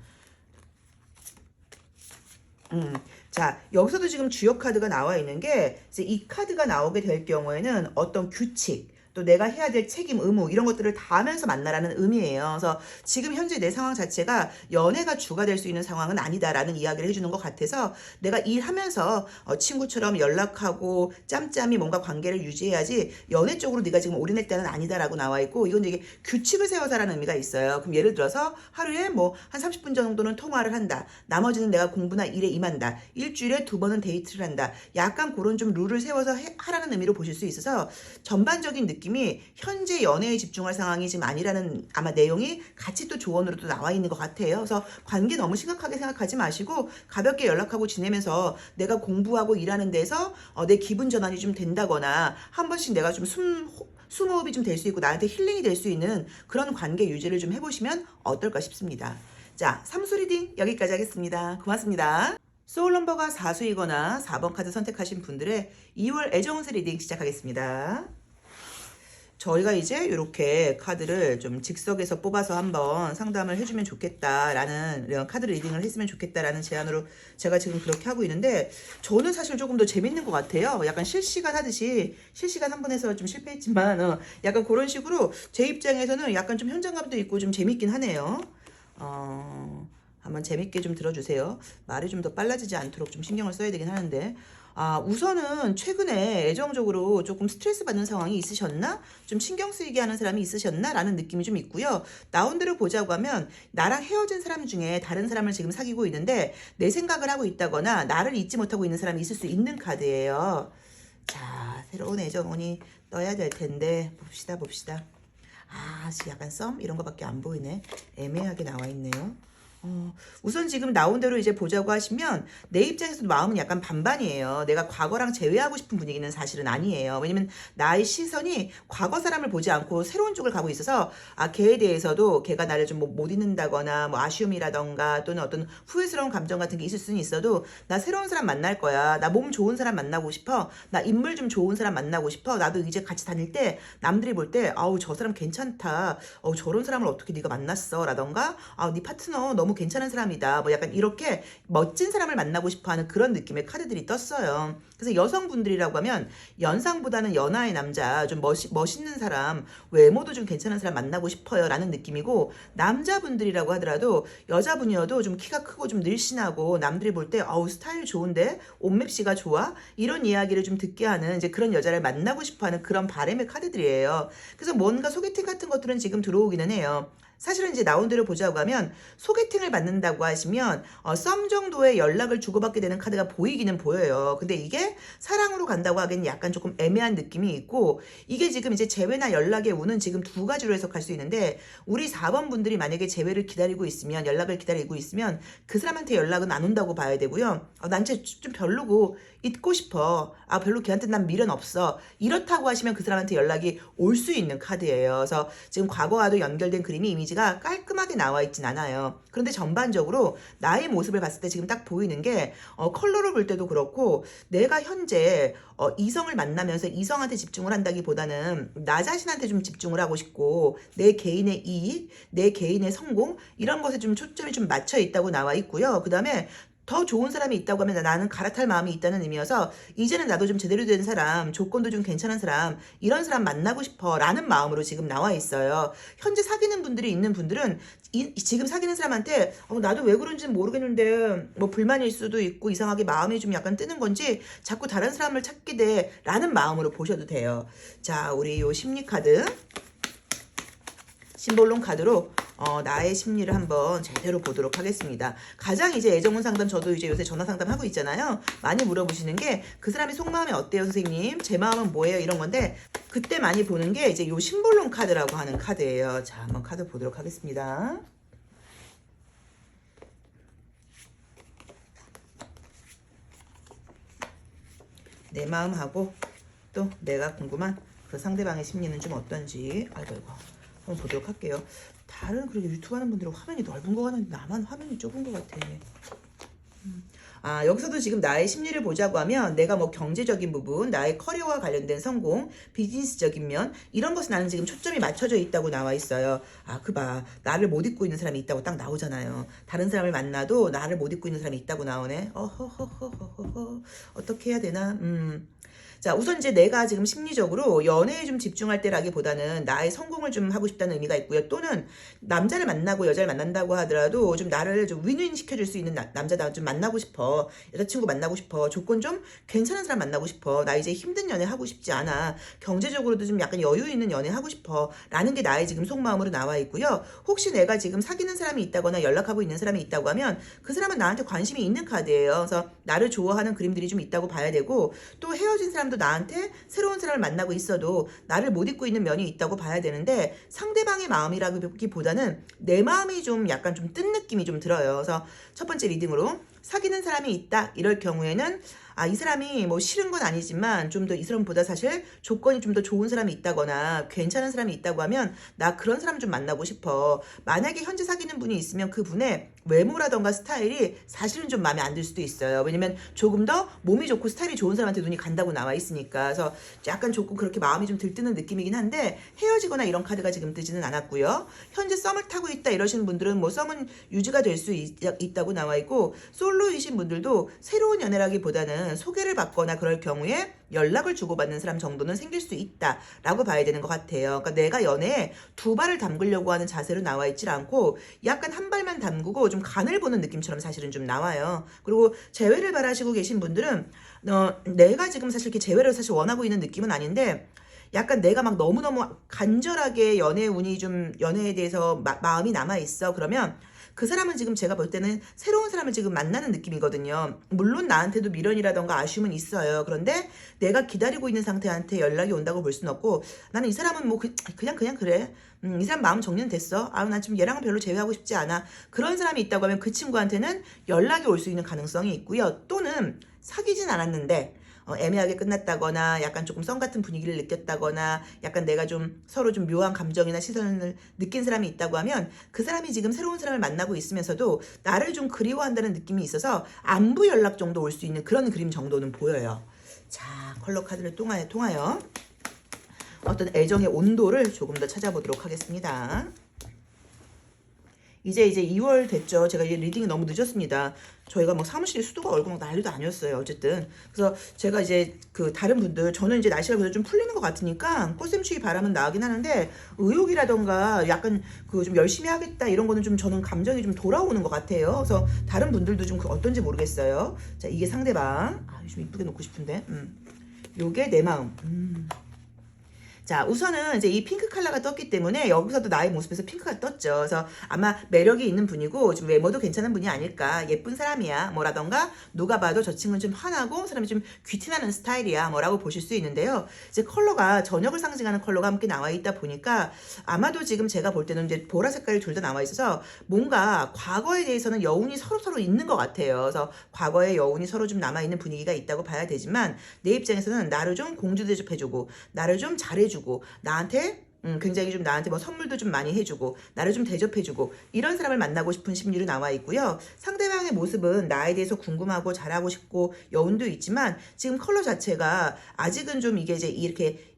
자, 여기서도 지금 주요 카드가 나와 있는 게, 이제 이 카드가 나오게 될 경우에는 어떤 규칙, 또 내가 해야 될 책임, 의무 이런 것들을 다 하면서 만나라는 의미예요. 그래서 지금 현재 내 상황 자체가 연애가 주가 될 수 있는 상황은 아니다라는 이야기를 해주는 것 같아서, 내가 일하면서 친구처럼 연락하고 짬짬이 뭔가 관계를 유지해야지 연애 쪽으로 네가 지금 올인할 때는 아니다라고 나와 있고, 이건 되게 규칙을 세워서라는 의미가 있어요. 그럼 예를 들어서 하루에 뭐 한 30분 정도는 통화를 한다, 나머지는 내가 공부나 일에 임한다, 일주일에 2번은 데이트를 한다, 약간 그런 좀 룰을 세워서 하라는 의미로 보실 수 있어서 전반적인 느낌이 현재 연애에 집중할 상황이 지금 아니라는 아마 내용이 같이 또 조언으로도 나와 있는 것 같아요. 그래서 관계 너무 심각하게 생각하지 마시고 가볍게 연락하고 지내면서 내가 공부하고 일하는 데서 내 기분 전환이 좀 된다거나 한 번씩 내가 좀 숨호흡이 좀 될 수 있고 나한테 힐링이 될 수 있는 그런 관계 유지를 좀 해보시면 어떨까 싶습니다. 자, 삼수 리딩 여기까지 하겠습니다. 고맙습니다. 소울 넘버가 4수이거나 4번 카드 선택하신 분들의 2월 애정운세 리딩 시작하겠습니다. 저희가 이제 이렇게 카드를 좀 즉석에서 뽑아서 한번 상담을 해주면 좋겠다라는, 이런 카드 리딩을 했으면 좋겠다라는 제안으로 제가 지금 그렇게 하고 있는데, 저는 사실 조금 더 재밌는 것 같아요. 약간 실시간 하듯이, 실시간 한 번 해서 좀 실패했지만 약간 그런 식으로 제 입장에서는 약간 좀 현장감도 있고 좀 재밌긴 하네요. 한번 재밌게 좀 들어주세요. 말이 좀 더 빨라지지 않도록 좀 신경을 써야 되긴 하는데, 우선은 최근에 애정적으로 조금 스트레스 받는 상황이 있으셨나? 좀 신경 쓰이게 하는 사람이 있으셨나? 라는 느낌이 좀 있고요. 나온 대로 보자고 하면 나랑 헤어진 사람 중에 다른 사람을 지금 사귀고 있는데 내 생각을 하고 있다거나 나를 잊지 못하고 있는 사람이 있을 수 있는 카드예요. 자, 새로운 애정운이 떠야 될 텐데 봅시다. 약간 썸? 이런 거밖에 안 보이네. 애매하게 나와 있네요. 우선 지금 나온 대로 이제 보자고 하시면 내 입장에서도 마음은 약간 반반이에요. 내가 과거랑 재회하고 싶은 분위기는 사실은 아니에요. 왜냐면 나의 시선이 과거 사람을 보지 않고 새로운 쪽을 가고 있어서 걔에 대해서도 걔가 나를 좀 못 잊는다거나 뭐 아쉬움이라던가 또는 어떤 후회스러운 감정 같은 게 있을 수는 있어도 나 새로운 사람 만날 거야. 나 몸 좋은 사람 만나고 싶어. 나 인물 좀 좋은 사람 만나고 싶어. 나도 이제 같이 다닐 때 남들이 볼 때 아우 저 사람 괜찮다. 저런 사람을 어떻게 네가 만났어? 라던가 네 파트너 너무 너무 괜찮은 사람이다. 뭐 약간 이렇게 멋진 사람을 만나고 싶어하는 그런 느낌의 카드들이 떴어요. 그래서 여성분들이라고 하면 연상보다는 연하의 남자, 좀 멋있는 사람, 외모도 좀 괜찮은 사람 만나고 싶어요 라는 느낌이고, 남자분들이라고 하더라도 여자분이어도 좀 키가 크고 좀 늘씬하고 남들이 볼 때 어우 스타일 좋은데 옷맵시가 좋아? 이런 이야기를 좀 듣게 하는 이제 그런 여자를 만나고 싶어하는 그런 바람의 카드들이에요. 그래서 뭔가 소개팅 같은 것들은 지금 들어오기는 해요. 사실은 이제 나온 대로 보자고 하면 소개팅을 받는다고 하시면 썸 정도의 연락을 주고받게 되는 카드가 보이기는 보여요. 근데 이게 사랑으로 간다고 하기엔 약간 조금 애매한 느낌이 있고, 이게 지금 이제 재회나 연락의 운은 지금 두 가지로 해석할 수 있는데, 우리 4번 분들이 만약에 재회를 기다리고 있으면, 연락을 기다리고 있으면 그 사람한테 연락은 안 온다고 봐야 되고요. 난 쟤 좀 별로고 잊고 싶어. 별로 걔한테 난 미련 없어. 이렇다고 하시면 그 사람한테 연락이 올 수 있는 카드예요. 그래서 지금 과거와도 연결된 그림이 이미지가 깔끔하게 나와 있진 않아요. 그런데 전반적으로 나의 모습을 봤을 때 지금 딱 보이는 게 컬러를 볼 때도 그렇고, 내가 현재 이성을 만나면서 이성한테 집중을 한다기보다는 나 자신한테 좀 집중을 하고 싶고, 내 개인의 이익, 내 개인의 성공 이런 것에 좀 초점이 좀 맞춰 있다고 나와 있고요. 그 다음에 더 좋은 사람이 있다고 하면 나는 갈아탈 마음이 있다는 의미여서, 이제는 나도 좀 제대로 된 사람, 조건도 좀 괜찮은 사람, 이런 사람 만나고 싶어 라는 마음으로 지금 나와 있어요. 현재 사귀는 분들이 있는 분들은 지금 사귀는 사람한테 나도 왜 그런지는 모르겠는데 뭐 불만일 수도 있고 이상하게 마음이 좀 약간 뜨는 건지 자꾸 다른 사람을 찾게 돼 라는 마음으로 보셔도 돼요. 자, 우리 요 심리 카드, 심볼론 카드로 나의 심리를 한번 제대로 보도록 하겠습니다. 가장 이제 애정운 상담, 저도 이제 요새 전화 상담 하고 있잖아요. 많이 물어보시는 게 그 사람이 속마음이 어때요 선생님? 제 마음은 뭐예요? 이런 건데, 그때 많이 보는 게 이제 요 심볼론 카드라고 하는 카드예요. 자, 한번 카드 보도록 하겠습니다. 내 마음하고 또 내가 궁금한 그 상대방의 심리는 좀 어떤지 한번 보도록 할게요. 다른 그렇게 유튜브 하는 분들은 화면이 넓은 거 같은데 나만 화면이 좁은 것 같아. 여기서도 지금 나의 심리를 보자고 하면, 내가 뭐 경제적인 부분, 나의 커리어와 관련된 성공, 비즈니스적인 면, 이런 것에 나는 지금 초점이 맞춰져 있다고 나와 있어요. 나를 못 잊고 있는 사람이 있다고 딱 나오잖아요. 다른 사람을 만나도 나를 못 잊고 있는 사람이 있다고 나오네. 어떻게 해야 되나? 자, 우선 이제 내가 지금 심리적으로 연애에 좀 집중할 때라기보다는 나의 성공을 좀 하고 싶다는 의미가 있고요. 또는 남자를 만나고 여자를 만난다고 하더라도 좀 나를 좀 윈윈 시켜줄 수 있는 남자 나 좀 만나고 싶어. 여자친구 만나고 싶어. 조건 좀 괜찮은 사람 만나고 싶어. 나 이제 힘든 연애 하고 싶지 않아. 경제적으로도 좀 약간 여유 있는 연애 하고 싶어. 라는 게 나의 지금 속마음으로 나와 있고요. 혹시 내가 지금 사귀는 사람이 있다거나 연락하고 있는 사람이 있다고 하면 그 사람은 나한테 관심이 있는 카드예요. 그래서 나를 좋아하는 그림들이 좀 있다고 봐야 되고, 또 헤어진 사람도 나한테 새로운 사람을 만나고 있어도 나를 못 잊고 있는 면이 있다고 봐야 되는데, 상대방의 마음이라기보다는 내 마음이 좀 약간 좀 뜬 느낌이 좀 들어요. 그래서 첫 번째 리딩으로 사귀는 사람이 있다 이럴 경우에는 이 사람이 뭐 싫은 건 아니지만 좀 더 이 사람보다 사실 조건이 좀 더 좋은 사람이 있다거나 괜찮은 사람이 있다고 하면 나 그런 사람 좀 만나고 싶어. 만약에 현재 사귀는 분이 있으면 그 분의 외모라던가 스타일이 사실은 좀 마음에 안 들 수도 있어요. 왜냐면 조금 더 몸이 좋고 스타일이 좋은 사람한테 눈이 간다고 나와 있으니까. 그래서 약간 조금 그렇게 마음이 좀 들뜨는 느낌이긴 한데, 헤어지거나 이런 카드가 지금 뜨지는 않았고요. 현재 썸을 타고 있다 이러시는 분들은 뭐 썸은 유지가 될 수 있다고 나와 있고, 솔로이신 분들도 새로운 연애라기보다는 소개를 받거나 그럴 경우에 연락을 주고받는 사람 정도는 생길 수 있다라고 봐야 되는 것 같아요. 그러니까 내가 연애에 두 발을 담그려고 하는 자세로 나와 있질 않고, 약간 한 발만 담그고 좀 간을 보는 느낌처럼 사실은 좀 나와요. 그리고 재회를 바라시고 계신 분들은 내가 지금 사실 이렇게 재회를 사실 원하고 있는 느낌은 아닌데, 약간 내가 막 너무너무 간절하게 연애 운이 좀 연애에 대해서 마음이 남아있어. 그러면 그 사람은 지금 제가 볼 때는 새로운 사람을 지금 만나는 느낌이거든요. 물론 나한테도 미련이라던가 아쉬움은 있어요. 그런데 내가 기다리고 있는 상태한테 연락이 온다고 볼 수는 없고, 나는 이 사람은 뭐 그냥 그래. 이 사람 마음 정리는 됐어. 난 지금 얘랑은 별로 재회하고 싶지 않아. 그런 사람이 있다고 하면 그 친구한테는 연락이 올 수 있는 가능성이 있고요. 또는 사귀진 않았는데 애매하게 끝났다거나 약간 조금 썸 같은 분위기를 느꼈다거나 약간 내가 좀 서로 좀 묘한 감정이나 시선을 느낀 사람이 있다고 하면, 그 사람이 지금 새로운 사람을 만나고 있으면서도 나를 좀 그리워한다는 느낌이 있어서 안부 연락 정도 올 수 있는 그런 그림 정도는 보여요. 자, 컬러 카드를 통하여 어떤 애정의 온도를 조금 더 찾아보도록 하겠습니다. 이제 2월 됐죠. 제가 이제 리딩이 너무 늦었습니다. 저희가 뭐 사무실에 수도가 얼고 막 난리도 아니었어요. 어쨌든. 그래서 제가 이제 그 다른 분들, 저는 이제 날씨가 그래도 좀 풀리는 것 같으니까 꽃샘추위 바람은 나긴 하는데 의욕이라던가 약간 그 좀 열심히 하겠다 이런 거는 좀 저는 감정이 좀 돌아오는 것 같아요. 그래서 다른 분들도 좀 어떤지 모르겠어요. 자, 이게 상대방. 아, 좀 이쁘게 놓고 싶은데. 요게 내 마음. 자, 우선은 이제 이 핑크 컬러가 떴기 때문에 여기서도 나의 모습에서 핑크가 떴죠. 그래서 아마 매력이 있는 분이고 좀 외모도 괜찮은 분이 아닐까. 예쁜 사람이야. 뭐라던가 누가 봐도 저 친구는 좀 환하고 사람이 좀 귀티나는 스타일이야. 뭐라고 보실 수 있는데요. 이제 컬러가 저녁을 상징하는 컬러가 함께 나와 있다 보니까 아마도 지금 제가 볼 때는 이제 보라 색깔이 둘 다 나와 있어서 뭔가 과거에 대해서는 여운이 서로 있는 것 같아요. 그래서 과거의 여운이 서로 좀 남아 있는 분위기가 있다고 봐야 되지만 내 입장에서는 나를 좀 공주 대접해주고 나를 좀 잘해주고 나한테 굉장히 좀 나한테 뭐 선물도 좀 많이 해주고 나를 좀 대접해주고 이런 사람을 만나고 싶은 심리로 나와 있고요. 상대방의 모습은 나에 대해서 궁금하고 잘하고 싶고 여운도 있지만 지금 컬러 자체가 아직은 좀 이게 이제 이렇게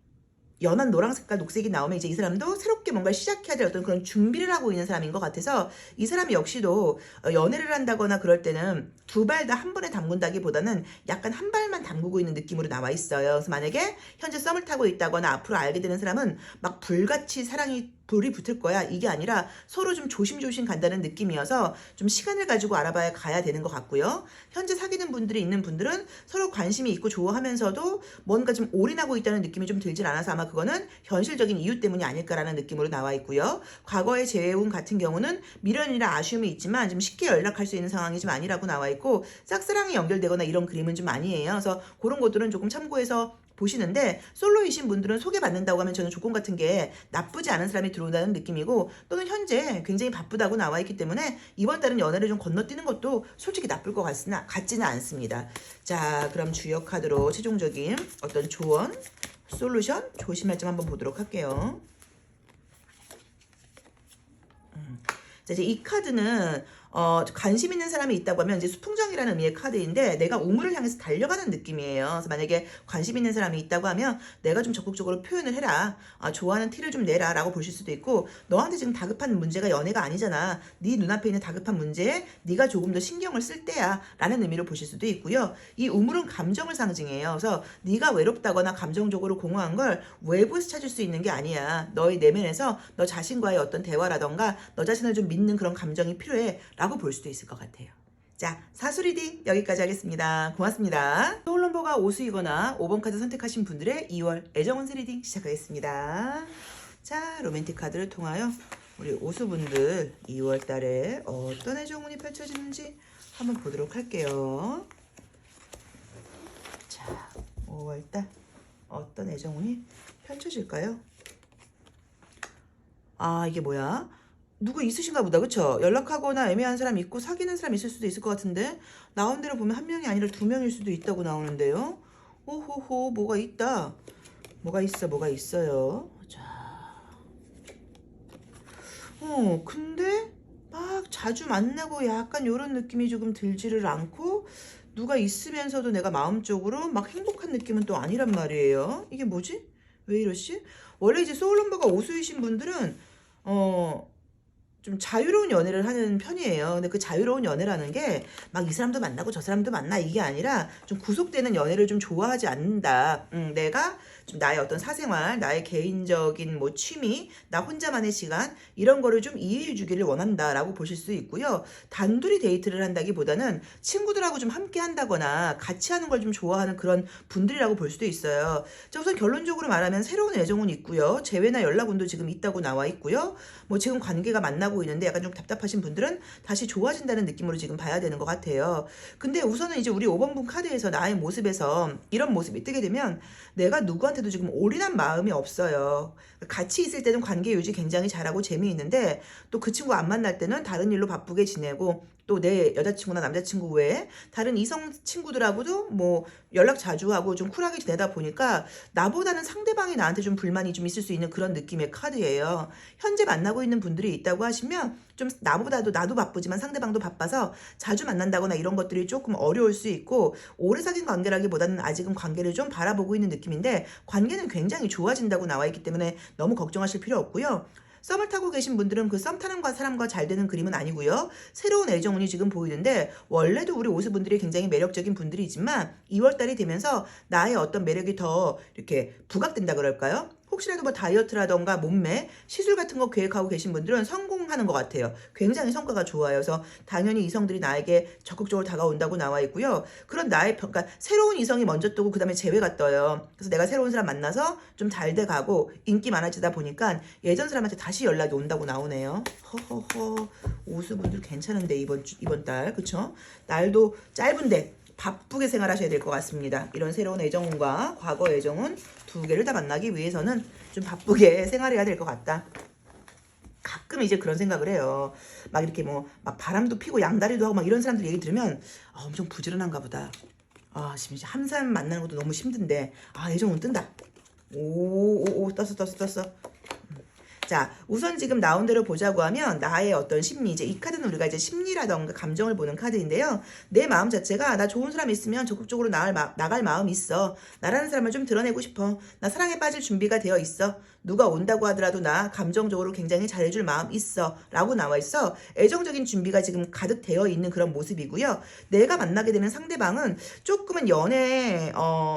연한 노랑 색깔 녹색이 나오면 이제 이 사람도 새롭게 뭔가 시작해야 될 어떤 그런 준비를 하고 있는 사람인 것 같아서 이 사람이 역시도 연애를 한다거나 그럴 때는 두 발 다 한 번에 담근다기보다는 약간 한 발만 담그고 있는 느낌으로 나와 있어요. 그래서 만약에 현재 썸을 타고 있다거나 앞으로 알게 되는 사람은 막 불같이 사랑이 불이 붙을 거야. 이게 아니라 서로 좀 조심조심 간다는 느낌이어서 좀 시간을 가지고 알아봐야 가야 되는 것 같고요. 현재 사귀는 분들이 있는 분들은 서로 관심이 있고 좋아하면서도 뭔가 좀 올인하고 있다는 느낌이 좀 들질 않아서 아마 그거는 현실적인 이유 때문이 아닐까라는 느낌으로 나와 있고요. 과거의 재회운 같은 경우는 미련이나 아쉬움이 있지만 좀 쉽게 연락할 수 있는 상황이 좀 아니라고 나와 있고 짝사랑이 연결되거나 이런 그림은 좀 아니에요. 그래서 그런 것들은 조금 참고해서 보시는데 솔로이신 분들은 소개받는다고 하면 저는 조건 같은 게 나쁘지 않은 사람이 들어온다는 느낌이고 또는 현재 굉장히 바쁘다고 나와 있기 때문에 이번 달은 연애를 좀 건너뛰는 것도 솔직히 나쁠 것 같지는 않습니다. 자, 그럼 주요 카드로 최종적인 어떤 조언, 솔루션, 조심할 점 한번 보도록 할게요. 자, 이제 이 카드는 관심 있는 사람이 있다고 하면 이제 수풍정이라는 의미의 카드인데 내가 우물을 향해서 달려가는 느낌이에요. 그래서 만약에 관심 있는 사람이 있다고 하면 내가 좀 적극적으로 표현을 해라. 좋아하는 티를 좀 내라 라고 보실 수도 있고 너한테 지금 다급한 문제가 연애가 아니잖아. 네 눈앞에 있는 다급한 문제에 네가 조금 더 신경을 쓸 때야 라는 의미로 보실 수도 있고요. 이 우물은 감정을 상징해요. 그래서 네가 외롭다거나 감정적으로 공허한 걸 외부에서 찾을 수 있는 게 아니야. 너의 내면에서 너 자신과의 어떤 대화라던가 너 자신을 좀 믿는 그런 감정이 필요해 라고 볼 수도 있을 것 같아요. 자, 사수 리딩 여기까지 하겠습니다. 고맙습니다. 소울 넘버가 5수이거나 5번 카드 선택하신 분들의 2월 애정운세 리딩 시작하겠습니다. 자, 로맨틱 카드를 통하여 우리 오수분들 2월 달에 어떤 애정운이 펼쳐지는지 한번 보도록 할게요. 자, 5월 달 어떤 애정운이 펼쳐질까요? 아, 이게 뭐야? 누구 있으신가 보다. 그쵸? 연락하거나 애매한 사람 있고 사귀는 사람 있을 수도 있을 것 같은데 나온 대로 보면 한 명이 아니라 두 명일 수도 있다고 나오는데요. 호호호, 뭐가 있다. 뭐가 있어요. 자, 근데 막 자주 만나고 약간 요런 느낌이 조금 들지를 않고 누가 있으면서도 내가 마음적으로 막 행복한 느낌은 또 아니란 말이에요. 이게 뭐지? 왜 이러지? 원래 이제 소울 넘버가 5수이신 분들은 좀 자유로운 연애를 하는 편이에요. 근데 그 자유로운 연애라는 게 막 이 사람도 만나고 저 사람도 만나 이게 아니라 좀 구속되는 연애를 좀 좋아하지 않는다. 내가 좀 나의 어떤 사생활, 나의 개인적인 뭐 취미, 나 혼자만의 시간 이런 거를 좀 이해해 주기를 원한다라고 보실 수 있고요. 단둘이 데이트를 한다기보다는 친구들하고 좀 함께 한다거나 같이 하는 걸 좀 좋아하는 그런 분들이라고 볼 수도 있어요. 자, 우선 결론적으로 말하면 새로운 애정은 있고요. 재회나 연락운도 지금 있다고 나와 있고요. 뭐 지금 관계가 만나고 있는데 약간 좀 답답하신 분들은 다시 좋아진다는 느낌으로 지금 봐야 되는 것 같아요. 근데 우선은 이제 우리 5번 분 카드에서 나의 모습에서 이런 모습이 뜨게 되면 내가 누구한테도 지금 올인한 마음이 없어요. 같이 있을 때는 관계 유지 굉장히 잘하고 재미있는데 또 그 친구 안 만날 때는 다른 일로 바쁘게 지내고 또 내 여자친구나 남자친구 외에 다른 이성 친구들하고도 뭐 연락 자주 하고 좀 쿨하게 지내다 보니까 나보다는 상대방이 나한테 좀 불만이 좀 있을 수 있는 그런 느낌의 카드예요. 현재 만나고 있는 분들이 있다고 하시면 좀 나보다도 나도 바쁘지만 상대방도 바빠서 자주 만난다거나 이런 것들이 조금 어려울 수 있고 오래 사귄 관계라기보다는 아직은 관계를 좀 바라보고 있는 느낌인데 관계는 굉장히 좋아진다고 나와 있기 때문에 너무 걱정하실 필요 없고요. 썸을 타고 계신 분들은 그 썸 타는 사람과 잘 되는 그림은 아니고요. 새로운 애정운이 지금 보이는데 원래도 우리 오수분들이 굉장히 매력적인 분들이지만 2월달이 되면서 나의 어떤 매력이 더 이렇게 부각된다 그럴까요? 혹시라도 뭐 다이어트라던가 몸매, 시술 같은 거 계획하고 계신 분들은 성공하는 것 같아요. 굉장히 성과가 좋아요. 그래서 당연히 이성들이 나에게 적극적으로 다가온다고 나와 있고요. 그런 나의 그러니까 새로운 이성이 먼저 뜨고 그 다음에 재회가 떠요. 그래서 내가 새로운 사람 만나서 좀 잘 돼가고 인기 많아지다 보니까 예전 사람한테 다시 연락이 온다고 나오네요. 허허허, 오수분들 괜찮은데 이번 달, 그쵸? 날도 짧은데 바쁘게 생활하셔야 될 것 같습니다. 이런 새로운 애정운과 과거 애정운 두 개를 다 만나기 위해서는 좀 바쁘게 생활해야 될 것 같다. 가끔 이제 그런 생각을 해요. 막 이렇게 뭐 막 바람도 피고 양다리도 하고 막 이런 사람들 얘기 들으면 엄청 부지런한가 보다. 지금 이제 한 사람 만나는 것도 너무 힘든데 애정운 뜬다. 오 떴어. 자, 우선 지금 나온 대로 보자고 하면 나의 어떤 심리, 이제 이 카드는 우리가 이제 심리라던가 감정을 보는 카드인데요. 내 마음 자체가 나 좋은 사람 있으면 적극적으로 나갈 마음이 있어. 나라는 사람을 좀 드러내고 싶어. 나 사랑에 빠질 준비가 되어 있어. 누가 온다고 하더라도 나 감정적으로 굉장히 잘해줄 마음 있어. 라고 나와 있어. 애정적인 준비가 지금 가득 되어 있는 그런 모습이고요. 내가 만나게 되는 상대방은 조금은 연애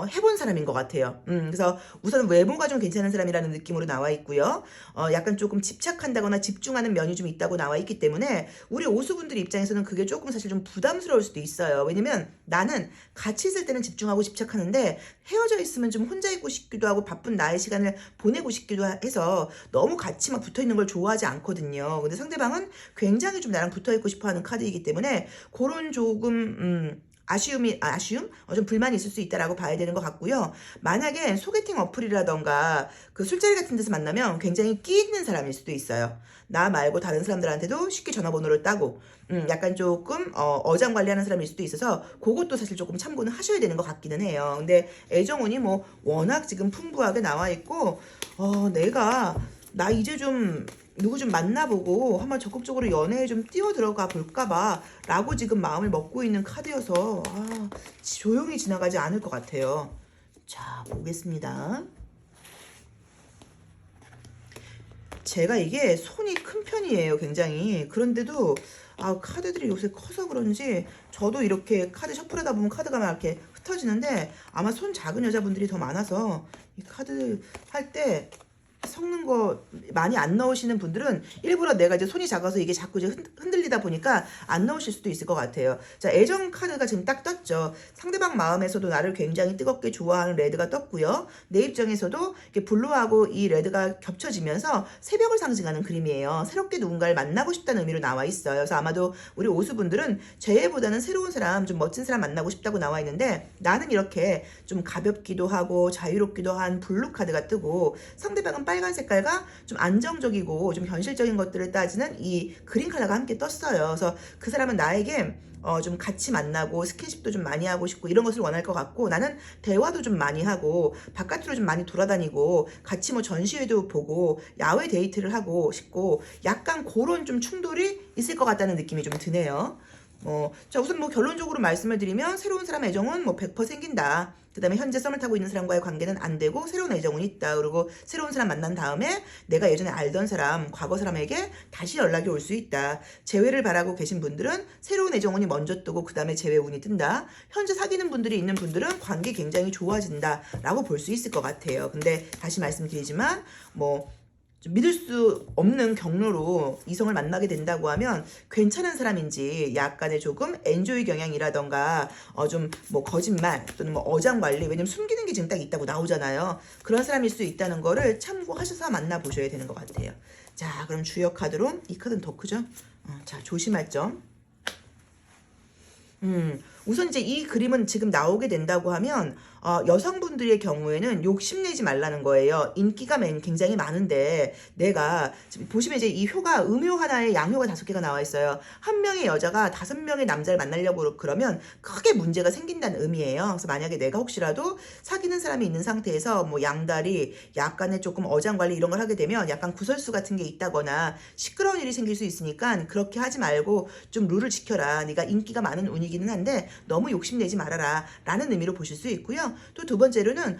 해본 사람인 것 같아요. 그래서 우선 외모가 좀 괜찮은 사람이라는 느낌으로 나와 있고요. 약간 조금 집착한다거나 집중하는 면이 좀 있다고 나와 있기 때문에 우리 오수분들 입장에서는 그게 조금 사실 좀 부담스러울 수도 있어요. 왜냐면 나는 같이 있을 때는 집중하고 집착하는데 헤어져 있으면 좀 혼자 있고 싶기도 하고 바쁜 나의 시간을 보내고 싶기도 해서 너무 같이 막 붙어 있는 걸 좋아하지 않거든요. 근데 상대방은 굉장히 좀 나랑 붙어 있고 싶어 하는 카드이기 때문에 그런 조금 아쉬움? 좀 불만이 있을 수 있다라고 봐야 되는 것 같고요. 만약에 소개팅 어플이라던가 그 술자리 같은 데서 만나면 굉장히 끼 있는 사람일 수도 있어요. 나 말고 다른 사람들한테도 쉽게 전화번호를 따고 약간 조금 어장 관리하는 사람일 수도 있어서 그것도 사실 조금 참고는 하셔야 되는 것 같기는 해요. 근데 애정운이 뭐 워낙 지금 풍부하게 나와 있고 나 이제 좀 누구 좀 만나보고 한번 적극적으로 연애에 좀 뛰어들어가 볼까봐 라고 지금 마음을 먹고 있는 카드여서 조용히 지나가지 않을 것 같아요. 자, 보겠습니다. 제가 이게 손이 큰 편이에요, 굉장히. 그런데도 카드들이 요새 커서 그런지 저도 이렇게 카드 셔플하다 보면 카드가 막 이렇게 흩어지는데 아마 손 작은 여자분들이 더 많아서 이 카드 할 때 섞는 거 많이 안 넣으시는 분들은 일부러 내가 이제 손이 작아서 이게 자꾸 이제 흔들리다 보니까 안 넣으실 수도 있을 것 같아요. 자, 애정 카드가 지금 딱 떴죠. 상대방 마음에서도 나를 굉장히 뜨겁게 좋아하는 레드가 떴고요. 내 입장에서도 이렇게 블루하고 이 레드가 겹쳐지면서 새벽을 상징하는 그림이에요. 새롭게 누군가를 만나고 싶다는 의미로 나와 있어요. 그래서 아마도 우리 오수분들은 재회보다는 새로운 사람, 좀 멋진 사람 만나고 싶다고 나와 있는데 나는 이렇게 좀 가볍기도 하고 자유롭기도 한 블루 카드가 뜨고 상대방은 빨간 색깔과 좀 안정적이고 좀 현실적인 것들을 따지는 이 그린 컬러가 함께 떴어요. 그래서 그 사람은 나에게 좀 같이 만나고 스킨십도 좀 많이 하고 싶고 이런 것을 원할 것 같고 나는 대화도 좀 많이 하고 바깥으로 좀 많이 돌아다니고 같이 뭐 전시회도 보고 야외 데이트를 하고 싶고 약간 그런 좀 충돌이 있을 것 같다는 느낌이 좀 드네요. 자, 우선 뭐 결론적으로 말씀을 드리면 새로운 사람 애정은 뭐 100% 생긴다. 그 다음에 현재 썸을 타고 있는 사람과의 관계는 안 되고 새로운 애정은 있다. 그리고 새로운 사람 만난 다음에 내가 예전에 알던 사람, 과거 사람에게 다시 연락이 올 수 있다. 재회를 바라고 계신 분들은 새로운 애정운이 먼저 뜨고 그 다음에 재회운이 뜬다. 현재 사귀는 분들이 있는 분들은 관계 굉장히 좋아진다 라고 볼 수 있을 것 같아요. 근데 다시 말씀드리지만 좀 믿을 수 없는 경로로 이성을 만나게 된다고 하면 괜찮은 사람인지 약간의 조금 엔조이 경향이라던가 좀 뭐 거짓말 또는 뭐 어장 관리, 왜냐면 숨기는 게 지금 딱 있다고 나오잖아요. 그런 사람일 수 있다는 거를 참고하셔서 만나보셔야 되는 것 같아요. 자, 그럼 주요 카드로 이 카드는 더 크죠? 자, 조심할 점. 우선 이제 이 그림은 지금 나오게 된다고 하면 여성분들의 경우에는 욕심내지 말라는 거예요. 인기가 굉장히 많은데 내가 지금 보시면 이제 이 효가 음효 하나에 양효가 5개가 나와 있어요. 한 명의 여자가 5명의 남자를 만나려고 그러면 크게 문제가 생긴다는 의미예요. 그래서 만약에 내가 혹시라도 사귀는 사람이 있는 상태에서 뭐 양다리, 약간의 조금 어장관리 이런 걸 하게 되면 약간 구설수 같은 게 있다거나 시끄러운 일이 생길 수 있으니까 그렇게 하지 말고 좀 룰을 지켜라. 네가 인기가 많은 운이 분이기는 한데 너무 욕심내지 말아라 라는 의미로 보실 수 있고요. 또 두 번째로는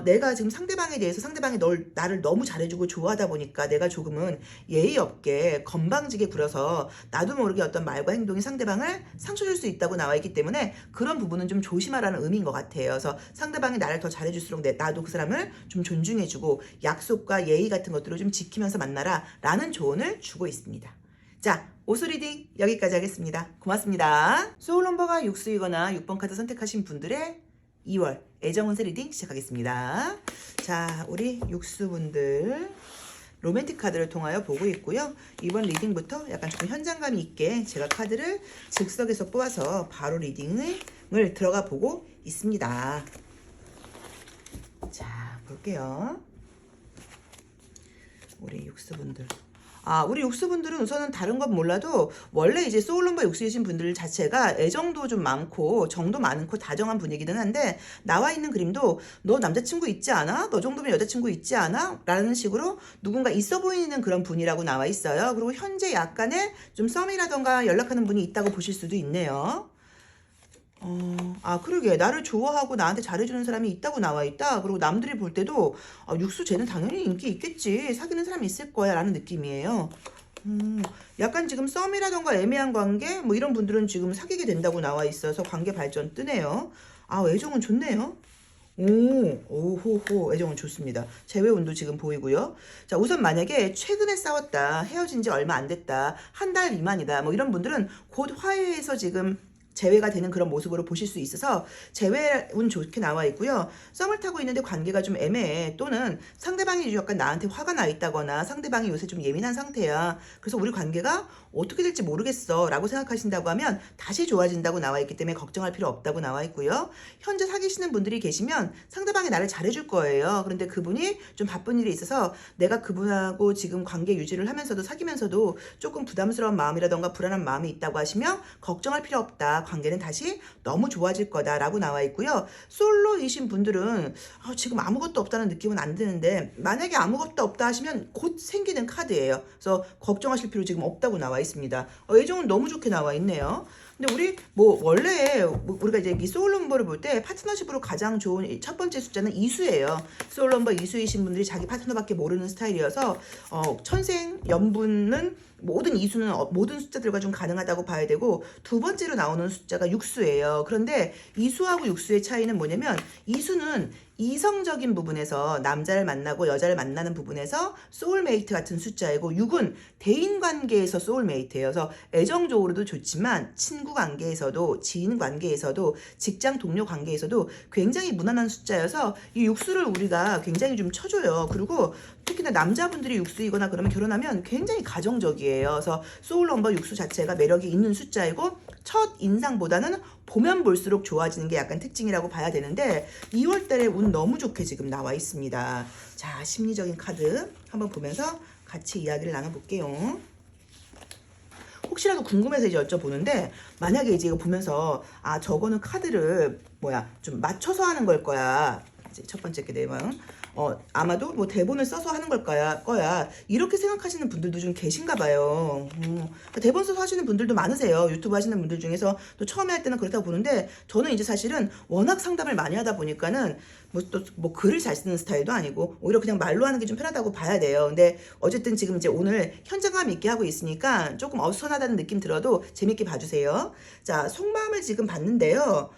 내가 지금 상대방에 대해서 상대방이 나를 너무 잘해주고 좋아하다 보니까 내가 조금은 예의 없게 건방지게 굴어서 나도 모르게 어떤 말과 행동이 상대방을 상처 줄 수 있다고 나와 있기 때문에 그런 부분은 좀 조심하라는 의미인 것 같아요. 그래서 상대방이 나를 더 잘해줄수록 나도 그 사람을 좀 존중해주고 약속과 예의 같은 것들을 좀 지키면서 만나라 라는 조언을 주고 있습니다. 자, 오수 리딩 여기까지 하겠습니다. 고맙습니다. 소울 넘버가 6수이거나 6번 카드 선택하신 분들의 2월 애정운세 리딩 시작하겠습니다. 자, 우리 6수분들 로맨틱 카드를 통하여 보고 있고요. 이번 리딩부터 약간 조금 현장감 있게 제가 카드를 즉석에서 뽑아서 바로 리딩을 들어가 보고 있습니다. 자, 볼게요. 우리 6수분들. 우리 육수분들은 우선은 다른 건 몰라도 원래 이제 소울넘버 육수이신 분들 자체가 애정도 좀 많고 정도 많고 다정한 분이기는 한데 나와 있는 그림도 너 남자친구 있지 않아? 너 정도면 여자친구 있지 않아? 라는 식으로 누군가 있어 보이는 그런 분이라고 나와 있어요. 그리고 현재 약간의 좀 썸이라던가 연락하는 분이 있다고 보실 수도 있네요. 그러게. 나를 좋아하고 나한테 잘해주는 사람이 있다고 나와 있다. 그리고 남들이 볼 때도, 육수 쟤는 당연히 인기 있겠지. 사귀는 사람이 있을 거야. 라는 느낌이에요. 약간 지금 썸이라던가 애매한 관계? 뭐 이런 분들은 지금 사귀게 된다고 나와 있어서 관계 발전 뜨네요. 애정은 좋네요. 오호호, 애정은 좋습니다. 재회운도 지금 보이고요. 자, 우선 만약에 최근에 싸웠다. 헤어진 지 얼마 안 됐다. 한 달 미만이다. 뭐 이런 분들은 곧 화해해서 지금 재회가 되는 그런 모습으로 보실 수 있어서 재회운 좋게 나와 있고요. 썸을 타고 있는데 관계가 좀 애매해. 또는 상대방이 약간 나한테 화가 나 있다거나 상대방이 요새 좀 예민한 상태야. 그래서 우리 관계가 어떻게 될지 모르겠어 라고 생각하신다고 하면 다시 좋아진다고 나와 있기 때문에 걱정할 필요 없다고 나와 있고요. 현재 사귀시는 분들이 계시면 상대방이 나를 잘해줄 거예요. 그런데 그분이 좀 바쁜 일이 있어서 내가 그분하고 지금 관계 유지를 하면서도 사귀면서도 조금 부담스러운 마음이라던가 불안한 마음이 있다고 하시면 걱정할 필요 없다. 관계는 다시 너무 좋아질 거다라고 나와 있고요. 솔로이신 분들은 지금 아무것도 없다는 느낌은 안 드는데 만약에 아무것도 없다 하시면 곧 생기는 카드예요. 그래서 걱정하실 필요 지금 없다고 나와 있습니다. 애정은 너무 좋게 나와 있네요. 근데 우리 원래 우리가 이제 이 소울 넘버를 볼 때 파트너십으로 가장 좋은 첫 번째 숫자는 2수예요. 소울 넘버 2수이신 분들이 자기 파트너밖에 모르는 스타일이어서 천생 연분은 모든 2수는 모든 숫자들과 좀 가능하다고 봐야 되고 두 번째로 나오는 숫자가 6수예요. 그런데 2수하고 6수의 차이는 뭐냐면 2수는 이성적인 부분에서 남자를 만나고 여자를 만나는 부분에서 소울메이트 같은 숫자이고 6은 대인관계에서 소울메이트예요. 그래서 애정적으로도 좋지만 친구 관계에서도 지인 관계에서도 직장 동료 관계에서도 굉장히 무난한 숫자여서 이 6수를 우리가 굉장히 좀 쳐줘요. 그리고 특히나 남자분들이 6수이거나 그러면 결혼하면 굉장히 가정적이에요. 그래서 소울 넘버 6수 자체가 매력이 있는 숫자이고 첫 인상보다는 보면 볼수록 좋아지는 게 약간 특징이라고 봐야 되는데 2월달에 운 너무 좋게 지금 나와 있습니다. 자, 심리적인 카드 한번 보면서 같이 이야기를 나눠볼게요. 혹시라도 궁금해서 이제 여쭤보는데 만약에 이제 이거 보면서 저거는 카드를 좀 맞춰서 하는 걸 거야. 이제 첫 번째 게 내용. 아마도 대본을 써서 하는 걸 거야. 이렇게 생각하시는 분들도 좀 계신가 봐요. 대본 써서 하시는 분들도 많으세요. 유튜브 하시는 분들 중에서 또 처음에 할 때는 그렇다고 보는데 저는 이제 사실은 워낙 상담을 많이 하다 보니까는 글을 잘 쓰는 스타일도 아니고 오히려 그냥 말로 하는 게 좀 편하다고 봐야 돼요. 근데 어쨌든 지금 이제 오늘 현장감 있게 하고 있으니까 조금 어수선하다는 느낌 들어도 재밌게 봐주세요. 자, 속마음을 지금 봤는데요.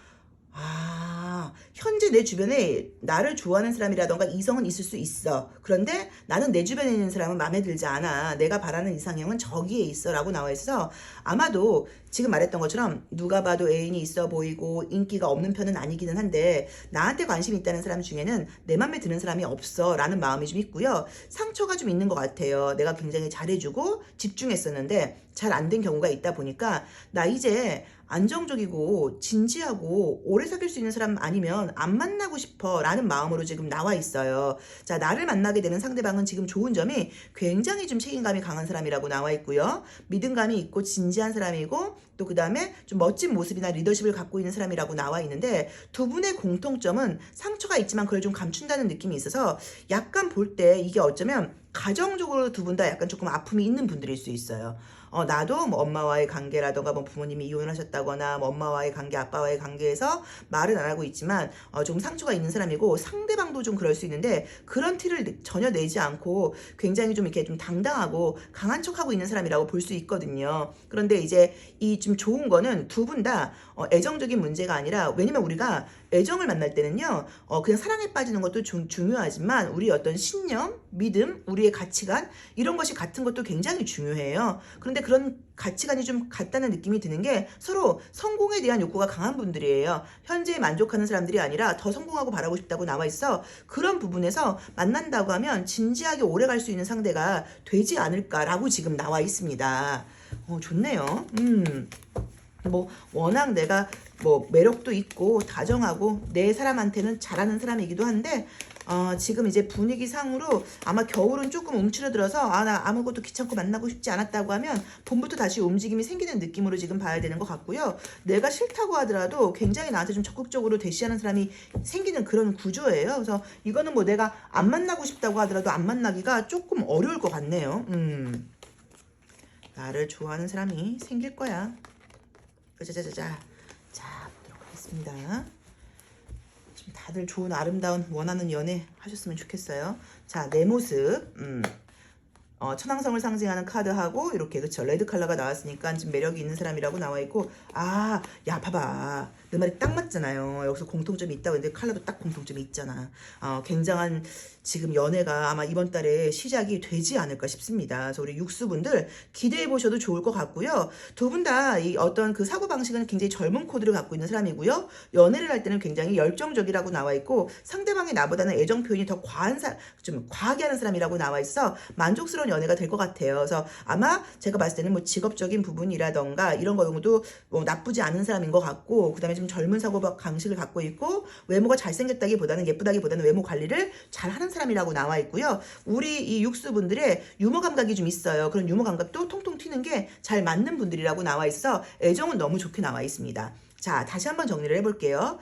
현재 내 주변에 나를 좋아하는 사람이라던가 이성은 있을 수 있어. 그런데 나는 내 주변에 있는 사람은 마음에 들지 않아. 내가 바라는 이상형은 저기에 있어 라고 나와 있어서 아마도 지금 말했던 것처럼 누가 봐도 애인이 있어 보이고 인기가 없는 편은 아니기는 한데 나한테 관심 있다는 사람 중에는 내 맘에 드는 사람이 없어 라는 마음이 좀 있고요. 상처가 좀 있는 것 같아요. 내가 굉장히 잘해주고 집중했었는데 잘 안 된 경우가 있다 보니까 나 이제 안정적이고 진지하고 오래 사귈 수 있는 사람 아니면 안 만나고 싶어 라는 마음으로 지금 나와 있어요. 자, 나를 만나게 되는 상대방은 지금 좋은 점이 굉장히 좀 책임감이 강한 사람이라고 나와 있고요. 믿음감이 있고 진지한 사람이고 또 그 다음에 좀 멋진 모습이나 리더십을 갖고 있는 사람이라고 나와 있는데 두 분의 공통점은 상처가 있지만 그걸 좀 감춘다는 느낌이 있어서 약간 볼 때 이게 어쩌면 가정적으로 두 분 다 약간 조금 아픔이 있는 분들일 수 있어요. 나도 뭐 엄마와의 관계라던가 뭐 부모님이 이혼을 하셨다거나 뭐 엄마와의 관계, 아빠와의 관계에서 말은 안 하고 있지만 좀 상처가 있는 사람이고 상대방도 좀 그럴 수 있는데 그런 티를 전혀 내지 않고 굉장히 좀 이렇게 좀 당당하고 강한 척하고 있는 사람이라고 볼 수 있거든요. 그런데 이제 이 좀 좋은 거는 두 분 다 애정적인 문제가 아니라 왜냐면 우리가 애정을 만날 때는요 그냥 사랑에 빠지는 것도 중요하지만 우리 어떤 신념, 믿음, 우리의 가치관 이런 것이 같은 것도 굉장히 중요해요. 그런데 그런 가치관이 좀 같다는 느낌이 드는 게 서로 성공에 대한 욕구가 강한 분들이에요. 현재에 만족하는 사람들이 아니라 더 성공하고 바라고 싶다고 나와 있어. 그런 부분에서 만난다고 하면 진지하게 오래 갈 수 있는 상대가 되지 않을까라고 지금 나와 있습니다. 좋네요. 뭐 워낙 내가 뭐 매력도 있고 다정하고 내 사람한테는 잘하는 사람이기도 한데 지금 이제 분위기상으로 아마 겨울은 조금 움츠러들어서 나 아무것도 귀찮고 만나고 싶지 않았다고 하면 봄부터 다시 움직임이 생기는 느낌으로 지금 봐야 되는 것 같고요. 내가 싫다고 하더라도 굉장히 나한테 좀 적극적으로 대시하는 사람이 생기는 그런 구조예요. 그래서 이거는 뭐 내가 안 만나고 싶다고 하더라도 안 만나기가 조금 어려울 것 같네요. 나를 좋아하는 사람이 생길 거야. 짜자자자. 자, 보도록 하겠습니다. 지금 다들 좋은 아름다운 원하는 연애 하셨으면 좋겠어요. 자, 내 모습. 천왕성을 상징하는 카드하고 이렇게 그쵸 레드 컬러가 나왔으니까 지금 매력이 있는 사람이라고 나와 있고 야 봐봐 내 말이 딱 맞잖아요. 여기서 공통점이 있다고 했는데 컬러도 딱 공통점이 있잖아. 굉장한 지금 연애가 아마 이번 달에 시작이 되지 않을까 싶습니다. 그래서 우리 육수분들 기대해 보셔도 좋을 것 같고요. 두 분 다 이 어떤 그 사고방식은 굉장히 젊은 코드를 갖고 있는 사람이고요. 연애를 할 때는 굉장히 열정적이라고 나와 있고 상대방이 나보다는 애정 표현이 더 좀 과하게 하는 사람이라고 나와 있어 만족스러운 연애가 될 것 같아요. 그래서 아마 제가 봤을 때는 뭐 직업적인 부분이라던가 이런 거도 뭐 나쁘지 않은 사람인 것 같고 그다음에 좀 젊은 사고 방식을 갖고 있고 외모가 잘생겼다기보다는 예쁘다기보다는 외모 관리를 잘하는 사람이라고 나와 있고요. 우리 이 육수분들의 유머 감각이 좀 있어요. 그런 유머 감각도 통통 튀는 게 잘 맞는 분들이라고 나와 있어 애정은 너무 좋게 나와 있습니다. 자, 다시 한번 정리를 해볼게요.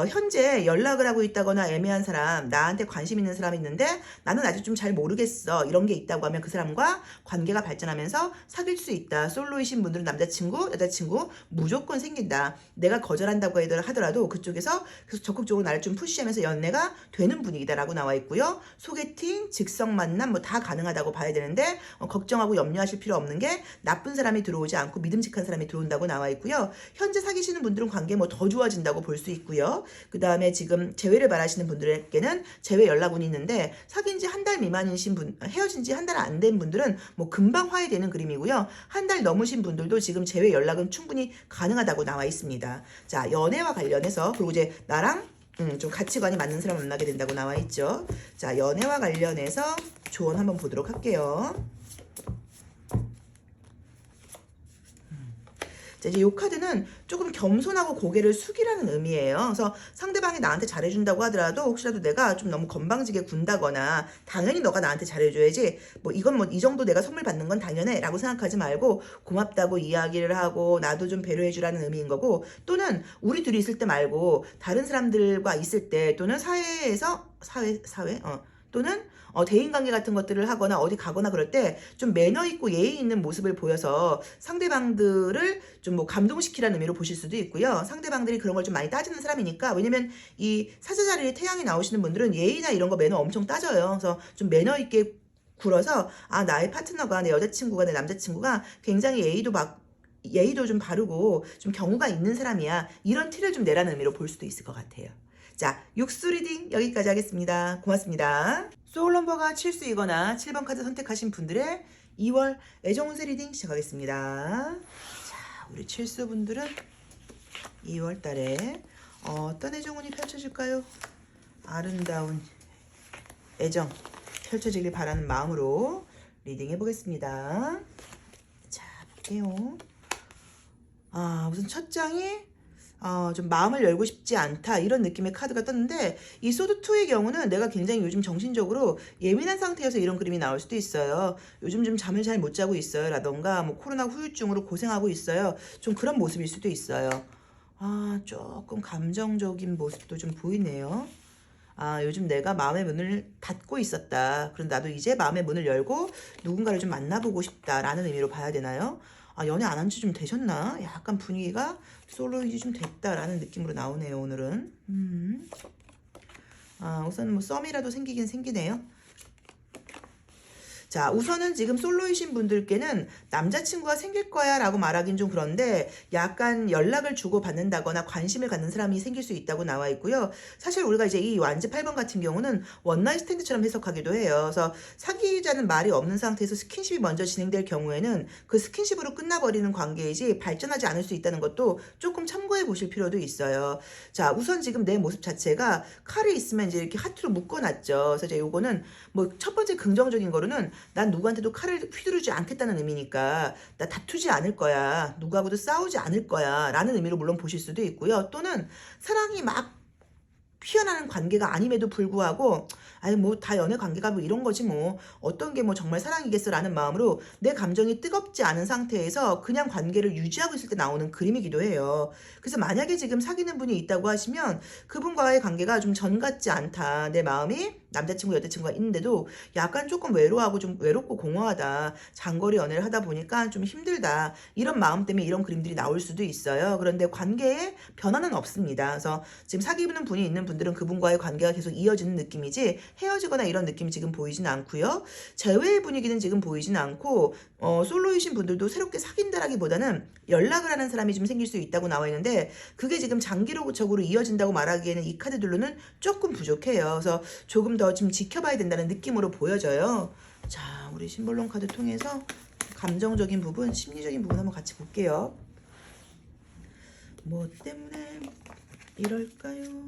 현재 연락을 하고 있다거나 애매한 사람, 나한테 관심 있는 사람이 있는데 나는 아직 좀 잘 모르겠어. 이런 게 있다고 하면 그 사람과 관계가 발전하면서 사귈 수 있다. 솔로이신 분들은 남자친구, 여자친구 무조건 생긴다. 내가 거절한다고 하더라도 그쪽에서 계속 적극적으로 나를 좀 푸시하면서 연애가 되는 분위기다라고 나와 있고요. 소개팅, 직성 만남 뭐 다 가능하다고 봐야 되는데 걱정하고 염려하실 필요 없는 게 나쁜 사람이 들어오지 않고 믿음직한 사람이 들어온다고 나와 있고요. 현재 사귀시는 분들은 관계 뭐 더 좋아진다고 볼 수 있고요. 그 다음에 지금 재회를 바라시는 분들에게는 재회 연락운이 있는데 사귄 지 한 달 미만이신 분, 헤어진 지 한 달 안 된 분들은 뭐 금방 화해되는 그림이고요. 한 달 넘으신 분들도 지금 재회 연락은 충분히 가능하다고 나와 있습니다. 자, 연애와 관련해서 그리고 이제 나랑 좀 가치관이 맞는 사람 만나게 된다고 나와 있죠. 자, 연애와 관련해서 조언 한번 보도록 할게요. 자, 이제 이 카드는 조금 겸손하고 고개를 숙이라는 의미예요. 그래서 상대방이 나한테 잘해준다고 하더라도 혹시라도 내가 좀 너무 건방지게 군다거나 당연히 너가 나한테 잘해줘야지 뭐 이건 뭐 이 정도 내가 선물 받는 건 당연해 라고 생각하지 말고 고맙다고 이야기를 하고 나도 좀 배려해주라는 의미인 거고 또는 우리 둘이 있을 때 말고 다른 사람들과 있을 때 또는 사회에서 또는 대인관계 같은 것들을 하거나 어디 가거나 그럴 때 좀 매너 있고 예의 있는 모습을 보여서 상대방들을 좀 뭐 감동시키라는 의미로 보실 수도 있고요. 상대방들이 그런 걸 좀 많이 따지는 사람이니까 왜냐면 이 사자자리에 태양이 나오시는 분들은 예의나 이런 거 매너 엄청 따져요. 그래서 좀 매너 있게 굴어서 나의 파트너가 내 여자친구가 내 남자친구가 굉장히 예의도 좀 바르고 좀 경우가 있는 사람이야. 이런 티를 좀 내라는 의미로 볼 수도 있을 것 같아요. 자, 육수 리딩 여기까지 하겠습니다. 고맙습니다. 소울 넘버가 7수이거나 7번 카드 선택하신 분들의 2월 애정운세 리딩 시작하겠습니다. 자, 우리 7수 분들은 2월 달에 어떤 애정운이 펼쳐질까요? 아름다운 애정 펼쳐지길 바라는 마음으로 리딩 해보겠습니다. 자, 볼게요. 우선 첫 장이 좀 마음을 열고 싶지 않다 이런 느낌의 카드가 떴는데 이 소드2의 경우는 내가 굉장히 요즘 정신적으로 예민한 상태여서 이런 그림이 나올 수도 있어요. 요즘 좀 잠을 잘 못 자고 있어요 라던가 뭐 코로나 후유증으로 고생하고 있어요. 좀 그런 모습일 수도 있어요. 조금 감정적인 모습도 좀 보이네요. 아, 요즘 내가 마음의 문을 닫고 있었다. 그럼 나도 이제 마음의 문을 열고 누군가를 좀 만나보고 싶다라는 의미로 봐야 되나요? 아, 연애 안 한 지 좀 되셨나? 약간 분위기가 솔로이지 좀 됐다라는 느낌으로 나오네요, 오늘은. 아, 우선 뭐 썸이라도 생기긴 생기네요. 자, 우선은 지금 솔로이신 분들께는 남자친구가 생길 거야 라고 말하긴 좀 그런데 약간 연락을 주고 받는다거나 관심을 갖는 사람이 생길 수 있다고 나와 있고요. 사실 우리가 이제 이 완즈 8번 같은 경우는 원나잇 스탠드처럼 해석하기도 해요. 그래서 사귀자는 말이 없는 상태에서 스킨십이 먼저 진행될 경우에는 그 스킨십으로 끝나버리는 관계이지 발전하지 않을 수 있다는 것도 조금 참고해 보실 필요도 있어요. 자, 우선 지금 내 모습 자체가 칼이 있으면 이제 이렇게 하트로 묶어놨죠. 그래서 이제 요거는 뭐 첫 번째 긍정적인 거로는 난 누구한테도 칼을 휘두르지 않겠다는 의미니까 나 다투지 않을 거야. 누구하고도 싸우지 않을 거야. 라는 의미로 물론 보실 수도 있고요. 또는 사랑이 막 피어나는 관계가 아님에도 불구하고 아니 뭐 다 연애 관계가 뭐 이런 거지 뭐 어떤 게 뭐 정말 사랑이겠어라는 마음으로 내 감정이 뜨겁지 않은 상태에서 그냥 관계를 유지하고 있을 때 나오는 그림이기도 해요. 그래서 만약에 지금 사귀는 분이 있다고 하시면 그분과의 관계가 좀 전 같지 않다. 내 마음이 남자친구 여자친구가 있는데도 약간 조금 외로워하고 좀 외롭고 공허하다. 장거리 연애를 하다 보니까 좀 힘들다. 이런 마음 때문에 이런 그림들이 나올 수도 있어요. 그런데 관계에 변화는 없습니다. 그래서 지금 사귀는 분이 있는 분들은 그분과의 관계가 계속 이어지는 느낌이지 헤어지거나 이런 느낌이 지금 보이진 않고요. 재회의 분위기는 지금 보이진 않고 솔로이신 분들도 새롭게 사귄다라기보다는 연락을 하는 사람이 좀 생길 수 있다고 나와 있는데 그게 지금 장기적으로 이어진다고 말하기에는 이 카드들로는 조금 부족해요. 그래서 조금 더 좀 지켜봐야 된다는 느낌으로 보여져요. 자, 우리 심볼론 카드 통해서 감정적인 부분, 심리적인 부분 한번 같이 볼게요. 뭐 때문에 이럴까요?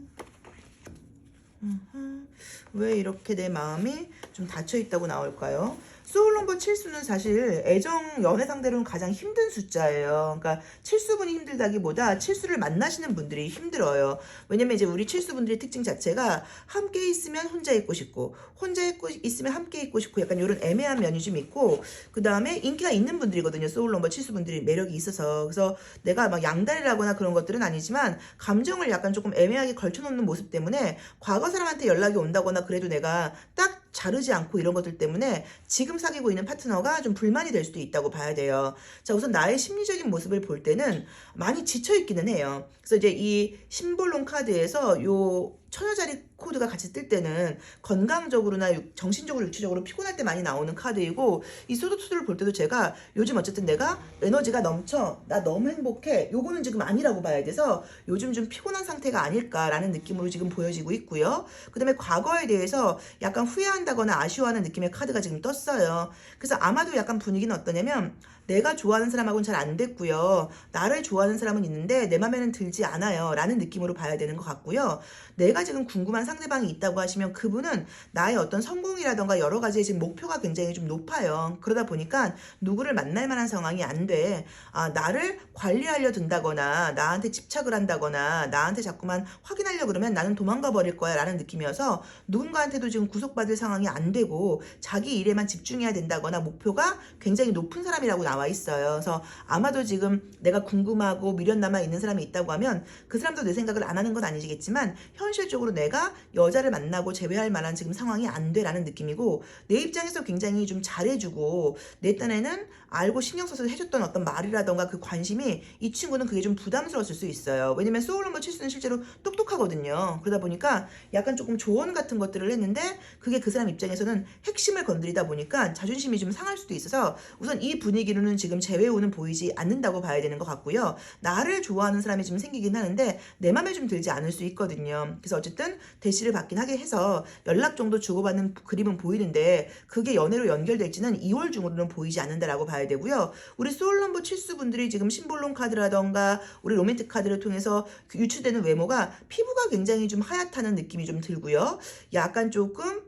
왜 이렇게 내 마음이 좀 닫혀 있다고 나올까요? 소울 넘버 7수는 사실 애정 연애 상대로는 가장 힘든 숫자예요. 그러니까 7수분이 힘들다기보다 7수를 만나시는 분들이 힘들어요. 왜냐면 이제 우리 7수분들의 특징 자체가 함께 있으면 혼자 있고 싶고 혼자 있으면 함께 있고 싶고 약간 이런 애매한 면이 좀 있고 그 다음에 인기가 있는 분들이거든요. 소울 넘버 7수분들이 매력이 있어서 그래서 내가 막 양다리라거나 그런 것들은 아니지만 감정을 약간 조금 애매하게 걸쳐놓는 모습 때문에 과거 사람한테 연락이 온다거나 그래도 내가 딱 자르지 않고 이런 것들 때문에 지금 사귀고 있는 파트너가 좀 불만이 될 수도 있다고 봐야 돼요. 자, 우선 나의 심리적인 모습을 볼 때는 많이 지쳐있기는 해요. 그래서 이제 이 심볼론 카드에서 요 천여자리 코드가 같이 뜰 때는 건강적으로나 정신적으로 육체적으로 피곤할 때 많이 나오는 카드이고 이 소드투드를 볼 때도 제가 요즘 어쨌든 내가 에너지가 넘쳐 나 너무 행복해 요거는 지금 아니라고 봐야 돼서 요즘 좀 피곤한 상태가 아닐까라는 느낌으로 지금 보여지고 있고요. 그 다음에 과거에 대해서 약간 후회한다거나 아쉬워하는 느낌의 카드가 지금 떴어요. 그래서 아마도 약간 분위기는 어떠냐면 내가 좋아하는 사람하고는 잘 안 됐고요. 나를 좋아하는 사람은 있는데 내 맘에는 들지 않아요. 라는 느낌으로 봐야 되는 것 같고요. 내가 지금 궁금한 상대방이 있다고 하시면 그분은 나의 어떤 성공이라던가 여러 가지의 지금 목표가 굉장히 좀 높아요. 그러다 보니까 누구를 만날 만한 상황이 안 돼. 아, 나를 관리하려 든다거나 나한테 집착을 한다거나 나한테 자꾸만 확인하려 그러면 나는 도망가 버릴 거야 라는 느낌이어서 누군가한테도 지금 구속받을 상황이 안 되고 자기 일에만 집중해야 된다거나 목표가 굉장히 높은 사람이라고 나와 있어요. 그래서 아마도 지금 내가 궁금하고 미련 남아 있는 사람이 있다고 하면 그 사람도 내 생각을 안 하는 건 아니겠지만 현실적으로 내가 여자를 만나고 재회할 만한 지금 상황이 안 돼라는 느낌이고 내 입장에서 굉장히 좀 잘해주고 내 딴에는 알고 신경 써서 해줬던 어떤 말이라던가 그 관심이 이 친구는 그게 좀 부담스러웠을 수 있어요. 왜냐면 소울 넘버 7수는 실제로 똑똑하거든요. 그러다 보니까 약간 조금 조언 같은 것들을 했는데 그게 그 사람 입장에서는 핵심을 건드리다 보니까 자존심이 좀 상할 수도 있어서 우선 이 분위기로는 지금 재회오는 보이지 않는다고 봐야 되는 것 같고요. 나를 좋아하는 사람이 좀 생기긴 하는데 내 맘에 좀 들지 않을 수 있거든요. 그래서 어쨌든 대시를 받긴 하게 해서 연락 정도 주고받는 그림은 보이는데 그게 연애로 연결될지는 2월 중으로는 보이지 않는다라고 봐야 되고요. 우리 소울 넘버 7수 분들이 지금 심볼론 카드라던가 우리 로맨틱 카드를 통해서 유추되는 외모가 피부가 굉장히 좀 하얗다는 느낌이 좀 들고요. 약간 조금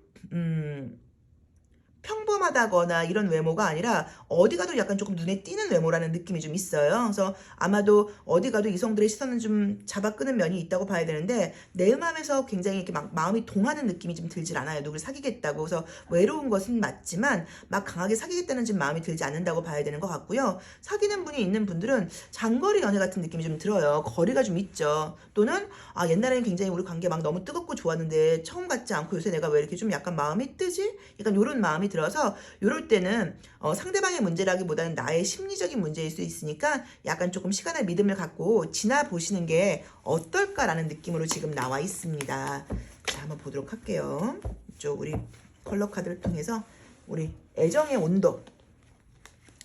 평범하다거나 이런 외모가 아니라 어디 가도 약간 조금 눈에 띄는 외모라는 느낌이 좀 있어요. 그래서 아마도 어디 가도 이성들의 시선을 좀 잡아 끄는 면이 있다고 봐야 되는데 내 마음에서 굉장히 이렇게 막 마음이 동하는 느낌이 좀 들질 않아요. 누굴 사귀겠다고. 그래서 외로운 것은 맞지만 막 강하게 사귀겠다는 좀 마음이 들지 않는다고 봐야 되는 것 같고요. 사귀는 분이 있는 분들은 장거리 연애 같은 느낌이 좀 들어요. 거리가 좀 있죠. 또는 옛날에는 굉장히 우리 관계 막 너무 뜨겁고 좋았는데 처음 같지 않고 요새 내가 왜 이렇게 좀 약간 마음이 뜨지? 약간 이런 마음이 들어서 이럴 때는 상대방의 문제라기보다는 나의 심리적인 문제일 수 있으니까 약간 조금 시간을 믿음을 갖고 지나보시는 게 어떨까라는 느낌으로 지금 나와 있습니다. 자, 한번 보도록 할게요. 이쪽 우리 컬러 카드를 통해서 우리 애정의 온도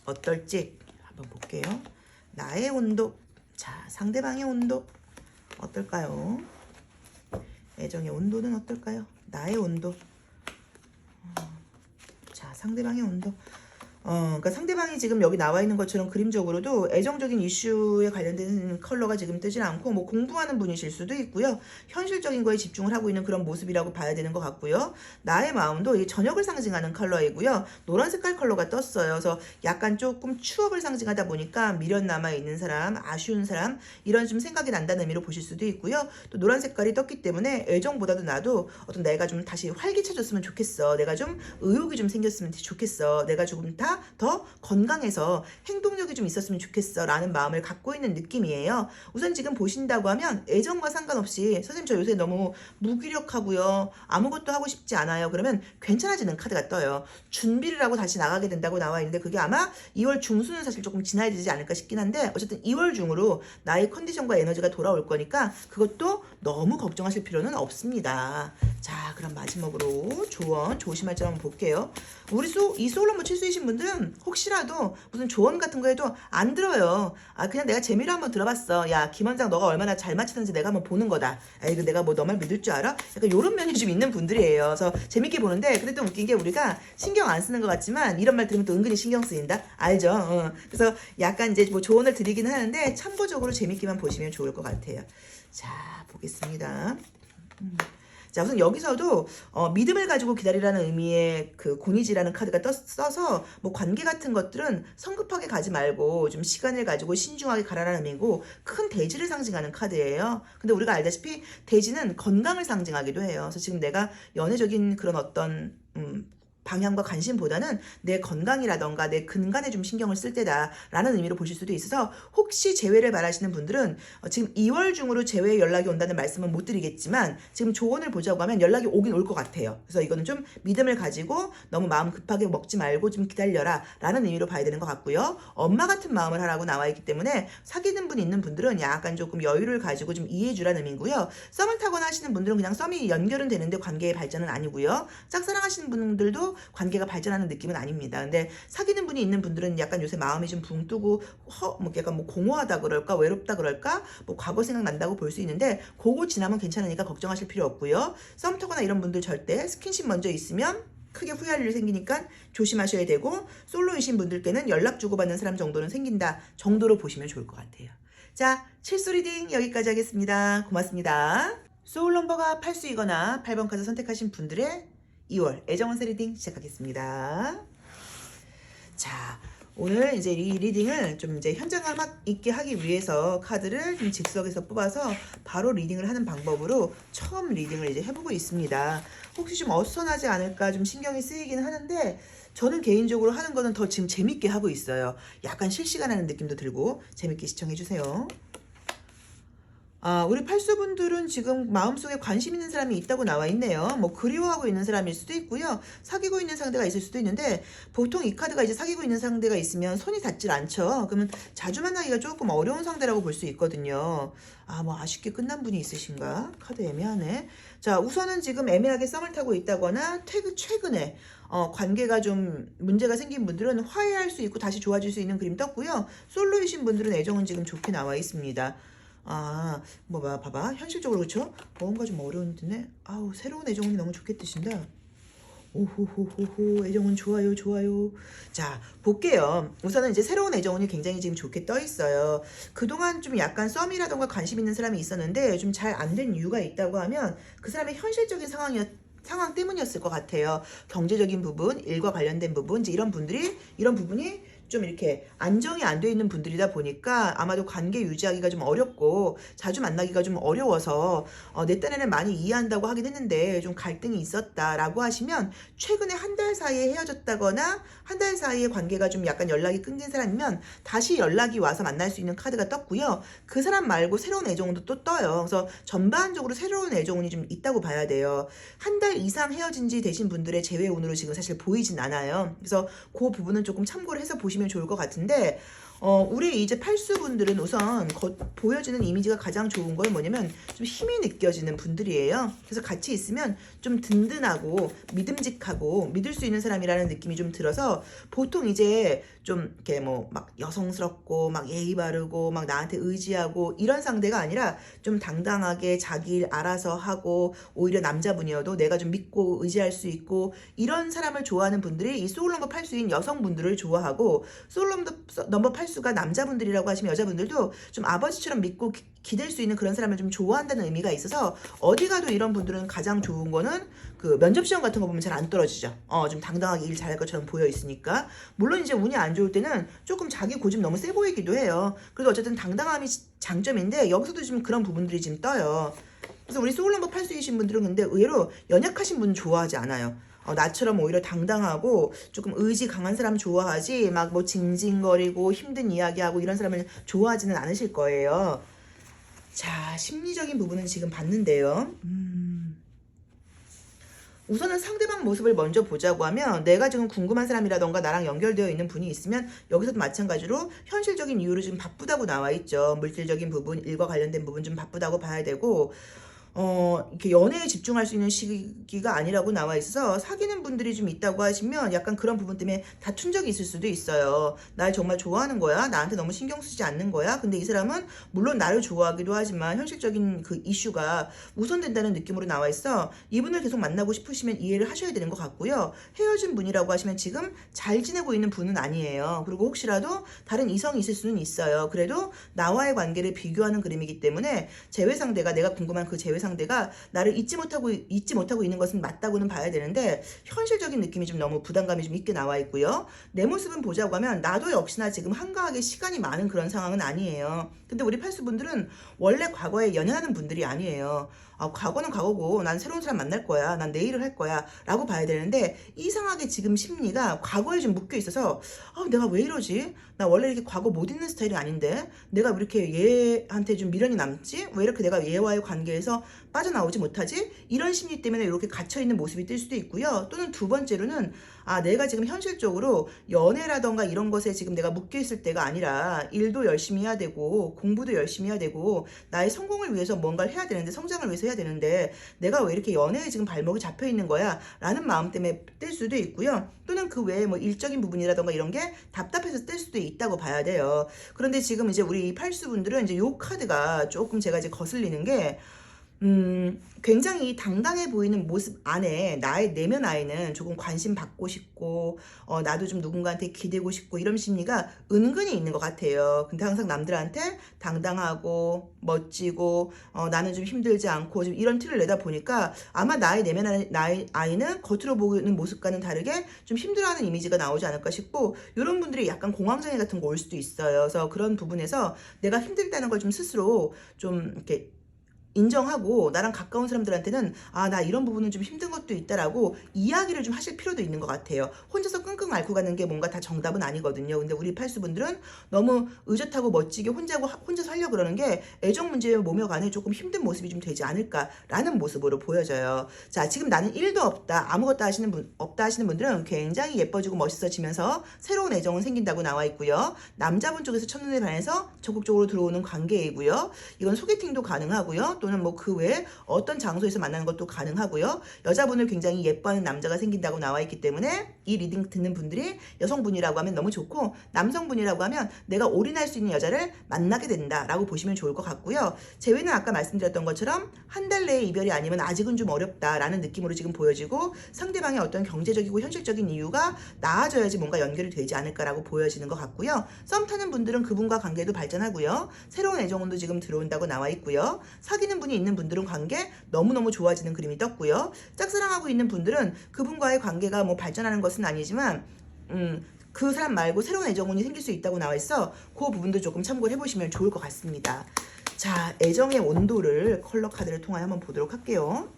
어떨지 한번 볼게요. 나의 온도, 자, 상대방의 온도 어떨까요? 애정의 온도는 어떨까요? 나의 온도, 자, 상대방의 온도. 그러니까 상대방이 지금 여기 나와 있는 것처럼 그림적으로도 애정적인 이슈에 관련된 컬러가 지금 뜨진 않고 뭐 공부하는 분이실 수도 있고요. 현실적인 거에 집중을 하고 있는 그런 모습이라고 봐야 되는 것 같고요. 나의 마음도 이 저녁을 상징하는 컬러이고요. 노란 색깔 컬러가 떴어요. 그래서 약간 조금 추억을 상징하다 보니까 미련 남아 있는 사람, 아쉬운 사람 이런 좀 생각이 난다는 의미로 보실 수도 있고요. 또 노란 색깔이 떴기 때문에 애정보다도 나도 어떤 내가 좀 다시 활기차졌으면 좋겠어. 내가 좀 의욕이 좀 생겼으면 좋겠어. 내가 조금 더 건강해서 행동력이 좀 있었으면 좋겠어 라는 마음을 갖고 있는 느낌이에요. 우선 지금 보신다고 하면 애정과 상관없이 선생님 저 요새 너무 무기력하고요. 아무것도 하고 싶지 않아요. 그러면 괜찮아지는 카드가 떠요. 준비를 하고 다시 나가게 된다고 나와 있는데 그게 아마 2월 중순은 사실 조금 지나야 되지 않을까 싶긴 한데 어쨌든 2월 중으로 나의 컨디션과 에너지가 돌아올 거니까 그것도 너무 걱정하실 필요는 없습니다. 자, 그럼 마지막으로 조언 조심할 점 한번 볼게요. 우리 이 소울넘버 칠수이신 분들은 혹시라도 무슨 조언 같은 거 해도 안 들어요. 그냥 내가 재미로 한번 들어봤어. 야, 김원장 너가 얼마나 잘 맞히는지 내가 한번 보는 거다. 이거 내가 뭐 너 말 믿을 줄 알아? 약간 이런 면이 좀 있는 분들이에요. 그래서 재밌게 보는데 근데 또 웃긴 게 우리가 신경 안 쓰는 것 같지만 이런 말 들으면 또 은근히 신경 쓰인다. 알죠? 그래서 약간 이제 뭐 조언을 드리긴 하는데 참고적으로 재밌게만 보시면 좋을 것 같아요. 자, 보겠습니다. 자, 우선 여기서도 믿음을 가지고 기다리라는 의미의 그 고니지라는 카드가 써서 뭐 관계 같은 것들은 성급하게 가지 말고 좀 시간을 가지고 신중하게 가라라는 의미고 큰 대지를 상징하는 카드예요. 근데 우리가 알다시피 대지는 건강을 상징하기도 해요. 그래서 지금 내가 연애적인 그런 어떤 방향과 관심보다는 내 건강이라던가 내 근간에 좀 신경을 쓸 때다라는 의미로 보실 수도 있어서 혹시 재회를 바라시는 분들은 지금 2월 중으로 재회 연락이 온다는 말씀은 못 드리겠지만 지금 조언을 보자고 하면 연락이 오긴 올 것 같아요. 그래서 이거는 좀 믿음을 가지고 너무 마음 급하게 먹지 말고 좀 기다려라 라는 의미로 봐야 되는 것 같고요. 엄마 같은 마음을 하라고 나와 있기 때문에 사귀는 분 있는 분들은 약간 조금 여유를 가지고 좀 이해해 주라는 의미고요. 썸을 타거나 하시는 분들은 그냥 썸이 연결은 되는데 관계의 발전은 아니고요. 짝사랑하시는 분들도 관계가 발전하는 느낌은 아닙니다. 근데 사귀는 분이 있는 분들은 약간 요새 마음이 좀 붕 뜨고 뭐 약간 뭐 공허하다 그럴까 외롭다 그럴까 뭐 과거 생각난다고 볼 수 있는데 그거 지나면 괜찮으니까 걱정하실 필요 없고요. 썸 타거나 이런 분들 절대 스킨십 먼저 있으면 크게 후회할 일이 생기니까 조심하셔야 되고 솔로이신 분들께는 연락 주고받는 사람 정도는 생긴다 정도로 보시면 좋을 것 같아요. 자, 칠수 리딩 여기까지 하겠습니다. 고맙습니다. 소울 넘버가 8수이거나 8번 카드 선택하신 분들의 2월 애정운세 리딩 시작하겠습니다. 자, 오늘 이제 이 리딩을 좀 이제 현장감 있게 하기 위해서 카드를 좀 즉석에서 뽑아서 바로 리딩을 하는 방법으로 처음 리딩을 이제 해보고 있습니다. 혹시 좀 어수선하지 않을까 좀 신경이 쓰이긴 하는데 저는 개인적으로 하는 거는 더 지금 재밌게 하고 있어요. 약간 실시간 하는 느낌도 들고 재밌게 시청해주세요. 우리 팔수분들은 지금 마음속에 관심 있는 사람이 있다고 나와 있네요. 뭐 그리워하고 있는 사람일 수도 있고요. 사귀고 있는 상대가 있을 수도 있는데 보통 이 카드가 이제 사귀고 있는 상대가 있으면 손이 닿질 않죠. 그러면 자주 만나기가 조금 어려운 상대라고 볼 수 있거든요. 뭐 아쉽게 끝난 분이 있으신가? 카드 애매하네. 자, 우선은 지금 애매하게 썸을 타고 있다거나 최근에 관계가 좀 문제가 생긴 분들은 화해할 수 있고 다시 좋아질 수 있는 그림 떴고요. 솔로이신 분들은 애정은 지금 좋게 나와 있습니다. 뭐 봐봐 현실적으로 그렇죠? 뭔가 좀 어려운데 새로운 애정운이 너무 좋게 뜨신다. 오호호호호 애정운 좋아요. 자, 볼게요. 우선은 이제 새로운 애정운이 굉장히 지금 좋게 떠 있어요. 그동안 좀 약간 썸이라던가 관심 있는 사람이 있었는데 좀 잘 안 된 이유가 있다고 하면 그 사람의 현실적인 상황이었 상황 때문이었을 것 같아요. 경제적인 부분, 일과 관련된 부분, 이제 이런 부분이 좀 이렇게 안정이 안 돼 있는 분들이다 보니까 아마도 관계 유지하기가 좀 어렵고 자주 만나기가 좀 어려워서 내 딴에는 많이 이해한다고 하긴 했는데 좀 갈등이 있었다라고 하시면 최근에 한 달 사이에 헤어졌다거나 한 달 사이에 관계가 좀 약간 연락이 끊긴 사람이면 다시 연락이 와서 만날 수 있는 카드가 떴고요. 그 사람 말고 새로운 애정운도 또 떠요. 그래서 전반적으로 새로운 애정운이 좀 있다고 봐야 돼요. 한 달 이상 헤어진 지 되신 분들의 재회운으로 지금 사실 보이진 않아요. 그래서 그 부분은 조금 참고를 해서 보시면 좋을 것 같은데 우리 이제 팔수분들은 우선 보여지는 이미지가 가장 좋은 건 뭐냐면 좀 힘이 느껴지는 분들이에요. 그래서 같이 있으면 좀 든든하고 믿음직하고 믿을 수 있는 사람이라는 느낌이 좀 들어서 보통 이제 좀 이렇게 뭐 막 여성스럽고 막 예의 바르고 막 나한테 의지하고 이런 상대가 아니라 좀 당당하게 자기 일 알아서 하고 오히려 남자분이어도 내가 좀 믿고 의지할 수 있고 이런 사람을 좋아하는 분들이 이 소울넘버 팔수인 여성분들을 좋아하고 소울넘버 팔수가 남자분들이라고 하시면 여자분들도 좀 아버지처럼 믿고 기댈 수 있는 그런 사람을 좀 좋아한다는 의미가 있어서 어디 가도 이런 분들은 가장 좋은 거는 그 면접 시험 같은 거 보면 잘 안 떨어지죠. 좀 당당하게 일 잘할 것처럼 보여 있으니까. 물론 이제 운이 안 좋을 때는 조금 자기 고집 너무 세 보이기도 해요. 그래도 어쨌든 당당함이 장점인데 여기서도 좀 그런 부분들이 지금 떠요. 그래서 우리 소울넘버 팔수이신 분들은 근데 의외로 연약하신 분 좋아하지 않아요. 나처럼 오히려 당당하고 조금 의지 강한 사람 좋아하지 막 뭐 징징거리고 힘든 이야기하고 이런 사람을 좋아하지는 않으실 거예요. 자, 심리적인 부분은 지금 봤는데요. 우선은 상대방 모습을 먼저 보자고 하면 내가 지금 궁금한 사람이라던가 나랑 연결되어 있는 분이 있으면 여기서도 마찬가지로 현실적인 이유로 지금 바쁘다고 나와 있죠. 물질적인 부분, 일과 관련된 부분 좀 바쁘다고 봐야 되고 이렇게 연애에 집중할 수 있는 시기가 아니라고 나와 있어서 사귀는 분들이 좀 있다고 하시면 약간 그런 부분 때문에 다툰 적이 있을 수도 있어요. 날 정말 좋아하는 거야? 나한테 너무 신경 쓰지 않는 거야? 근데 이 사람은 물론 나를 좋아하기도 하지만 현실적인 그 이슈가 우선된다는 느낌으로 나와 있어. 이분을 계속 만나고 싶으시면 이해를 하셔야 되는 것 같고요. 헤어진 분이라고 하시면 지금 잘 지내고 있는 분은 아니에요. 그리고 혹시라도 다른 이성이 있을 수는 있어요. 그래도 나와의 관계를 비교하는 그림이기 때문에 재회 상대가 내가 궁금한 그 재회 상대가 나를 잊지 못하고 있는 것은 맞다고는 봐야 되는데 현실적인 느낌이 좀 너무 부담감이 좀 있게 나와 있고요. 내 모습은 보자고 하면 나도 역시나 지금 한가하게 시간이 많은 그런 상황은 아니에요. 근데 우리 팔수분들은 원래 과거에 연연하는 분들이 아니에요. 과거는 과거고 난 새로운 사람 만날 거야. 난 내일을 할 거야. 라고 봐야 되는데 이상하게 지금 심리가 과거에 좀 묶여 있어서 내가 왜 이러지? 나 원래 이렇게 과거 못 잊는 스타일이 아닌데 내가 왜 이렇게 얘한테 좀 미련이 남지? 왜 이렇게 내가 얘와의 관계에서 빠져나오지 못하지? 이런 심리 때문에 이렇게 갇혀있는 모습이 뜰 수도 있고요. 또는 두 번째로는 내가 지금 현실적으로 연애라던가 이런 것에 지금 내가 묶여있을 때가 아니라 일도 열심히 해야 되고 공부도 열심히 해야 되고 나의 성공을 위해서 뭔가를 해야 되는데 성장을 위해서 해야 되는데 내가 왜 이렇게 연애에 지금 발목이 잡혀 있는 거야? 라는 마음 때문에 뜰 수도 있고요. 또는 그 외에 뭐 일적인 부분이라던가 이런 게 답답해서 뜰 수도 있다고 봐야 돼요. 그런데 지금 이제 우리 팔수분들은 이제 요 카드가 조금 제가 이제 거슬리는 게 굉장히 당당해 보이는 모습 안에 나의 내면 안에는 조금 관심 받고 싶고 나도 좀 누군가한테 기대고 싶고 이런 심리가 은근히 있는 것 같아요. 근데 항상 남들한테 당당하고 멋지고 나는 좀 힘들지 않고 좀 이런 티를 내다 보니까 아마 나의 내면 안에 나의 아이는 겉으로 보이는 모습과는 다르게 좀 힘들어하는 이미지가 나오지 않을까 싶고 이런 분들이 약간 공황장애 같은 거 올 수도 있어요. 그래서 그런 부분에서 내가 힘들다는 걸 좀 스스로 좀 이렇게 인정하고 나랑 가까운 사람들한테는 나 이런 부분은 좀 힘든 것도 있다라고 이야기를 좀 하실 필요도 있는 것 같아요. 혼자서 끙끙 앓고 가는 게 뭔가 다 정답은 아니거든요. 근데 우리 팔수분들은 너무 의젓하고 멋지게 혼자서 하려고 그러는 게 애정 문제에 모며가는 조금 힘든 모습이 좀 되지 않을까라는 모습으로 보여져요. 자, 지금 나는 1도 없다, 아무것도 없다 하시는 분들은 굉장히 예뻐지고 멋있어지면서 새로운 애정은 생긴다고 나와 있고요. 남자분 쪽에서 첫눈에 반해서 적극적으로 들어오는 관계이고요. 이건 소개팅도 가능하고요. 또는 뭐 그 외에 어떤 장소에서 만나는 것도 가능하고요. 여자분을 굉장히 예뻐하는 남자가 생긴다고 나와 있기 때문에 이 리딩 듣는 분들이 여성분이라고 하면 너무 좋고 남성분이라고 하면 내가 올인할 수 있는 여자를 만나게 된다라고 보시면 좋을 것 같고요. 재회는 아까 말씀드렸던 것처럼 한 달 내에 이별이 아니면 아직은 좀 어렵다라는 느낌으로 지금 보여지고 상대방의 어떤 경제적이고 현실적인 이유가 나아져야지 뭔가 연결이 되지 않을까라고 보여지는 것 같고요. 썸 타는 분들은 그분과 관계도 발전하고요. 새로운 애정운도 지금 들어온다고 나와 있고요. 사귀는 분이 있는 분들은 관계 너무너무 좋아지는 그림이 떴고요. 짝사랑하고 있는 분들은 그분과의 관계가 뭐 발전하는 것은 아니지만 그 사람 말고 새로운 애정운이 생길 수 있다고 나와 있어. 그 부분도 조금 참고를 해보시면 좋을 것 같습니다. 자, 애정의 온도를 컬러 카드를 통하여 한번 보도록 할게요.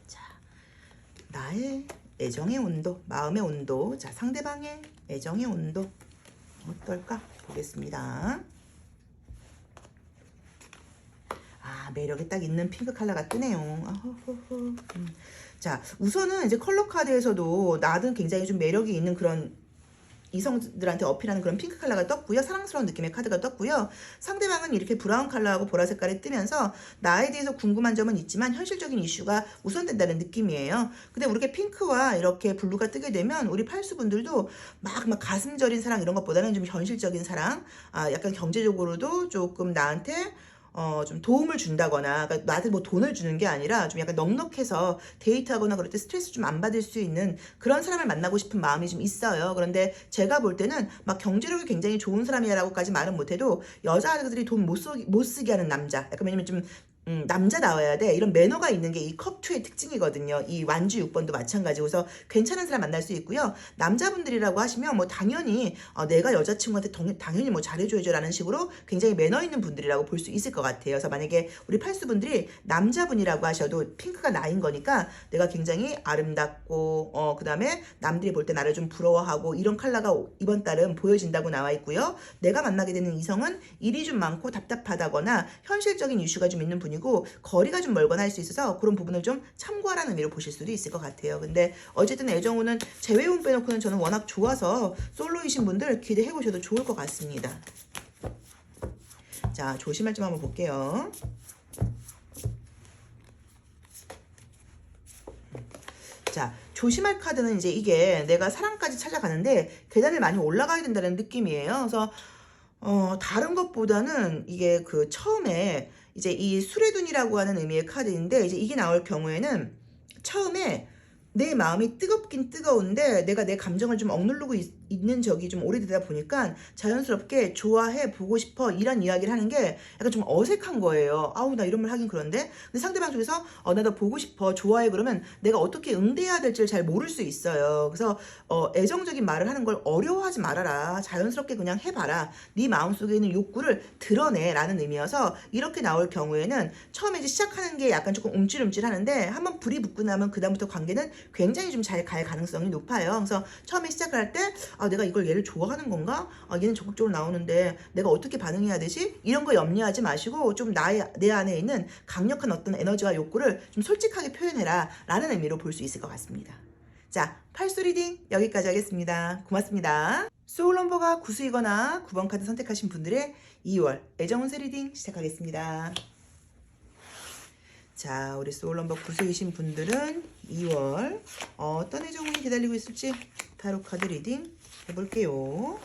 자, 나의 애정의 온도, 마음의 온도. 자, 상대방의 애정의 온도 어떨까 보겠습니다. 아, 매력이 딱 있는 핑크 컬러가 뜨네요. 자, 우선은 이제 컬러 카드에서도 나는 굉장히 좀 매력이 있는 그런 이성들한테 어필하는 그런 핑크 컬러가 떴고요. 사랑스러운 느낌의 카드가 떴고요. 상대방은 이렇게 브라운 컬러하고 보라 색깔이 뜨면서 나에 대해서 궁금한 점은 있지만 현실적인 이슈가 우선된다는 느낌이에요. 근데 우리가 핑크와 이렇게 블루가 뜨게 되면 우리 팔수분들도 막 가슴 저린 사랑 이런 것보다는 좀 현실적인 사랑, 약간 경제적으로도 조금 나한테 좀 도움을 준다거나, 그러니까 나한테 뭐 돈을 주는 게 아니라 좀 약간 넉넉해서 데이트하거나 그럴 때 스트레스 좀 안 받을 수 있는 그런 사람을 만나고 싶은 마음이 좀 있어요. 그런데 제가 볼 때는 막 경제력이 굉장히 좋은 사람이라고까지 말은 못해도 여자들이 돈 못 쓰게 하는 남자. 약간 왜냐면 좀 남자다워야 돼. 이런 매너가 있는 게 이 컵2의 특징이거든요. 이 완주 6번도 마찬가지고, 그래서 괜찮은 사람 만날 수 있고요. 남자분들이라고 하시면 뭐 당연히 내가 여자친구한테 당연히 뭐 잘해줘야죠 라는 식으로 굉장히 매너 있는 분들이라고 볼 수 있을 것 같아요. 그래서 만약에 우리 팔수분들이 남자분이라고 하셔도 핑크가 나인 거니까 내가 굉장히 아름답고 그 다음에 남들이 볼 때 나를 좀 부러워하고 이런 컬러가 이번 달은 보여진다고 나와 있고요. 내가 만나게 되는 이성은 일이 좀 많고 답답하다거나 현실적인 이슈가 좀 있는 분이고 거리가 좀 멀거나 할 수 있어서 그런 부분을 좀 참고하라는 의미로 보실 수도 있을 것 같아요. 근데 어쨌든 애정운은 재회운 빼놓고는 저는 워낙 좋아서 솔로이신 분들 기대해 보셔도 좋을 것 같습니다. 자, 조심할 점 한번 볼게요. 자, 조심할 카드는 이제 이게 내가 사랑까지 찾아가는데 계단을 많이 올라가야 된다는 느낌이에요. 그래서 다른 것보다는 이게 그 처음에 이제 이 수레둔이라고 하는 의미의 카드인데, 이제 이게 나올 경우에는 처음에 내 마음이 뜨겁긴 뜨거운데 내가 내 감정을 좀 억누르고 있는 적이 좀 오래되다 보니까 자연스럽게 좋아해 보고 싶어 이런 이야기를 하는 게 약간 좀 어색한 거예요. 아우, 나 이런 말 하긴 그런데. 근데 상대방 쪽에서 나 너 보고 싶어, 좋아해 그러면 내가 어떻게 응대해야 될지를 잘 모를 수 있어요. 그래서 애정적인 말을 하는 걸 어려워하지 말아라. 자연스럽게 그냥 해봐라. 네 마음속에 있는 욕구를 드러내 라는 의미여서 이렇게 나올 경우에는 처음에 이제 시작하는 게 약간 조금 움찔움찔 하는데 한번 불이 붙고 나면 그다음부터 관계는 굉장히 좀 잘 갈 가능성이 높아요. 그래서 처음에 시작할 때 내가 이걸 얘를 좋아하는 건가? 얘는 적극적으로 나오는데 내가 어떻게 반응해야 되지? 이런 거 염려하지 마시고 좀 내 안에 있는 강력한 어떤 에너지와 욕구를 좀 솔직하게 표현해라 라는 의미로 볼 수 있을 것 같습니다. 자, 팔수 리딩 여기까지 하겠습니다. 고맙습니다. 소울 넘버가 9수이거나 9번 카드 선택하신 분들의 2월 애정운세 리딩 시작하겠습니다. 자, 우리 소울 넘버 9수이신 분들은 2월 어떤 애정운이 기다리고 있을지 타로 카드 리딩 해볼게요.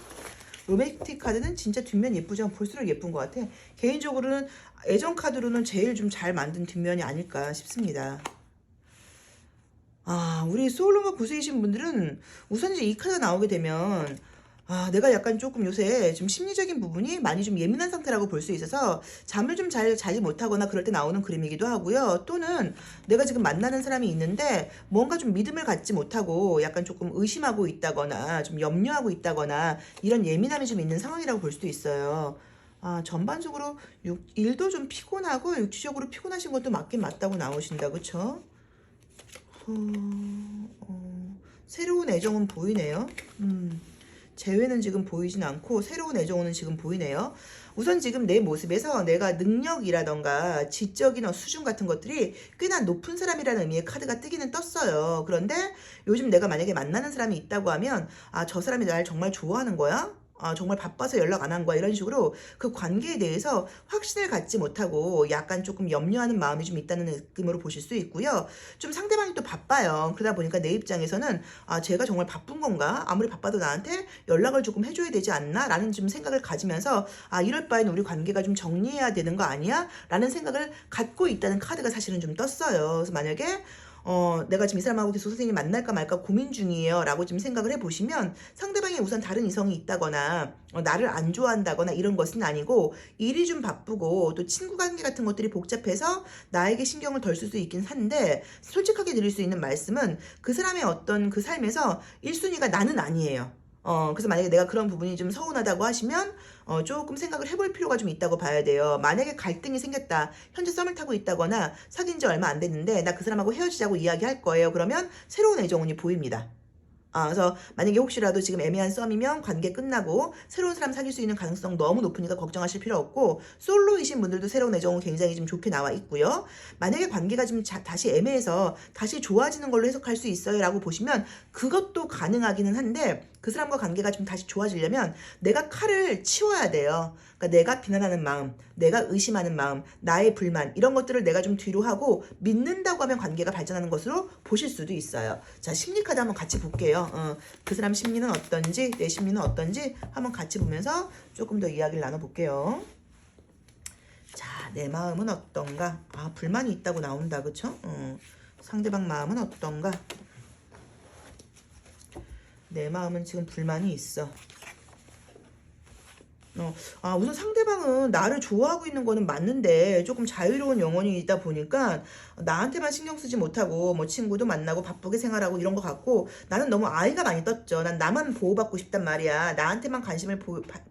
로맨틱 카드는 진짜 뒷면 예쁘죠? 볼수록 예쁜 것 같아. 개인적으로는 애정 카드로는 제일 좀 잘 만든 뒷면이 아닐까 싶습니다. 우리 소울 넘버 9수이신 분들은 우선 이제 이 카드가 나오게 되면 내가 약간 조금 요새 좀 심리적인 부분이 많이 좀 예민한 상태라고 볼 수 있어서 잠을 좀 잘 자지 못하거나 그럴 때 나오는 그림이기도 하고요. 또는 내가 지금 만나는 사람이 있는데 뭔가 좀 믿음을 갖지 못하고 약간 조금 의심하고 있다거나 좀 염려하고 있다거나 이런 예민함이 좀 있는 상황이라고 볼 수도 있어요. 전반적으로 일도 좀 피곤하고 육체적으로 피곤하신 것도 맞긴 맞다고 나오신다. 그쵸? 새로운 애정은 보이네요. 재회는 지금 보이진 않고 새로운 애정은 지금 보이네요. 우선 지금 내 모습에서 내가 능력이라던가 지적인 수준 같은 것들이 꽤나 높은 사람이라는 의미의 카드가 뜨기는 떴어요. 그런데 요즘 내가 만약에 만나는 사람이 있다고 하면 저 사람이 날 정말 좋아하는 거야? 정말 바빠서 연락 안 한 거야 이런 식으로 그 관계에 대해서 확신을 갖지 못하고 약간 조금 염려하는 마음이 좀 있다는 느낌으로 보실 수 있고요. 좀 상대방이 또 바빠요. 그러다 보니까 내 입장에서는 제가 정말 바쁜 건가? 아무리 바빠도 나한테 연락을 조금 해줘야 되지 않나? 라는 좀 생각을 가지면서 이럴 바엔 우리 관계가 좀 정리해야 되는 거 아니야? 라는 생각을 갖고 있다는 카드가 사실은 좀 떴어요. 그래서 만약에 내가 지금 이 사람하고 계속 선생님 만날까 말까 고민 중이에요 라고 좀 생각을 해보시면 상대방이 우선 다른 이성이 있다거나 나를 안 좋아한다거나 이런 것은 아니고 일이 좀 바쁘고 또 친구 관계 같은 것들이 복잡해서 나에게 신경을 덜 쓸 수 있긴 한데 솔직하게 드릴 수 있는 말씀은 그 사람의 어떤 그 삶에서 1순위가 나는 아니에요. 그래서 만약에 내가 그런 부분이 좀 서운하다고 하시면 조금 생각을 해볼 필요가 좀 있다고 봐야 돼요. 만약에 갈등이 생겼다. 현재 썸을 타고 있다거나 사귄 지 얼마 안 됐는데 나 그 사람하고 헤어지자고 이야기할 거예요. 그러면 새로운 애정운이 보입니다. 그래서 만약에 혹시라도 지금 애매한 썸이면 관계 끝나고 새로운 사람 사귈 수 있는 가능성 너무 높으니까 걱정하실 필요 없고 솔로이신 분들도 새로운 애정은 굉장히 좀 좋게 나와 있고요. 만약에 관계가 좀 다시 애매해서 다시 좋아지는 걸로 해석할 수 있어요 라고 보시면 그것도 가능하기는 한데 그 사람과 관계가 좀 다시 좋아지려면 내가 칼을 치워야 돼요. 그러니까 내가 비난하는 마음, 내가 의심하는 마음, 나의 불만 이런 것들을 내가 좀 뒤로 하고 믿는다고 하면 관계가 발전하는 것으로 보실 수도 있어요. 자, 심리 카드 한번 같이 볼게요. 그 사람 심리는 어떤지, 내 심리는 어떤지 한번 같이 보면서 조금 더 이야기를 나눠볼게요. 자, 내 마음은 어떤가? 불만이 있다고 나온다, 그쵸? 상대방 마음은 어떤가? 내 마음은 지금 불만이 있어. 우선 상대방은 나를 좋아하고 있는 거는 맞는데 조금 자유로운 영혼이다 보니까 나한테만 신경 쓰지 못하고 뭐 친구도 만나고 바쁘게 생활하고 이런 것 같고 나는 너무 아이가 많이 떴죠. 난 나만 보호받고 싶단 말이야. 나한테만 관심을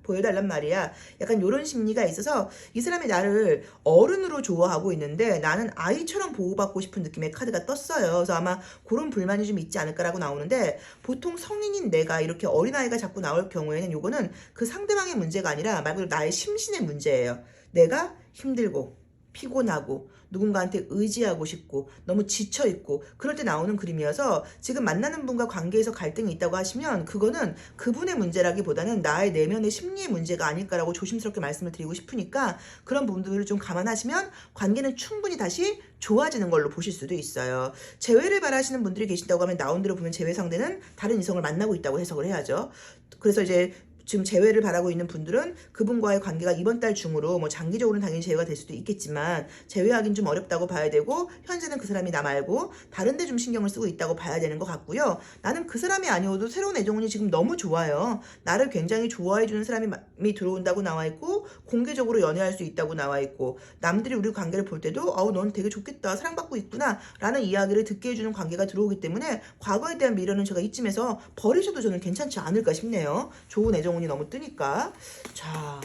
보여달란 말이야. 약간 이런 심리가 있어서 이 사람이 나를 어른으로 좋아하고 있는데 나는 아이처럼 보호받고 싶은 느낌의 카드가 떴어요. 그래서 아마 그런 불만이 좀 있지 않을까라고 나오는데 보통 성인인 내가 이렇게 어린아이가 자꾸 나올 경우에는 요거는 그 상대방의 문제가 아니라 말 그대로 나의 심신의 문제예요. 내가 힘들고 피곤하고 누군가한테 의지하고 싶고 너무 지쳐있고 그럴 때 나오는 그림이어서 지금 만나는 분과 관계에서 갈등이 있다고 하시면 그거는 그분의 문제라기보다는 나의 내면의 심리의 문제가 아닐까라고 조심스럽게 말씀을 드리고 싶으니까 그런 부분들을 좀 감안하시면 관계는 충분히 다시 좋아지는 걸로 보실 수도 있어요. 재회를 바라시는 분들이 계신다고 하면 나온 대로 보면 재회 상대는 다른 이성을 만나고 있다고 해석을 해야죠. 그래서 이제 지금 재회를 바라고 있는 분들은 그분과의 관계가 이번 달 중으로 뭐 장기적으로는 당연히 재회가 될 수도 있겠지만 재회하긴 좀 어렵다고 봐야 되고 현재는 그 사람이 나 말고 다른 데 좀 신경을 쓰고 있다고 봐야 되는 것 같고요. 나는 그 사람이 아니어도 새로운 애정운이 지금 너무 좋아요. 나를 굉장히 좋아해주는 사람이 들어온다고 나와 있고 공개적으로 연애할 수 있다고 나와 있고 남들이 우리 관계를 볼 때도 넌 되게 좋겠다 사랑받고 있구나 라는 이야기를 듣게 해주는 관계가 들어오기 때문에 과거에 대한 미련은 제가 이쯤에서 버리셔도 저는 괜찮지 않을까 싶네요. 좋은 애정운이 너무 뜨니까. 자,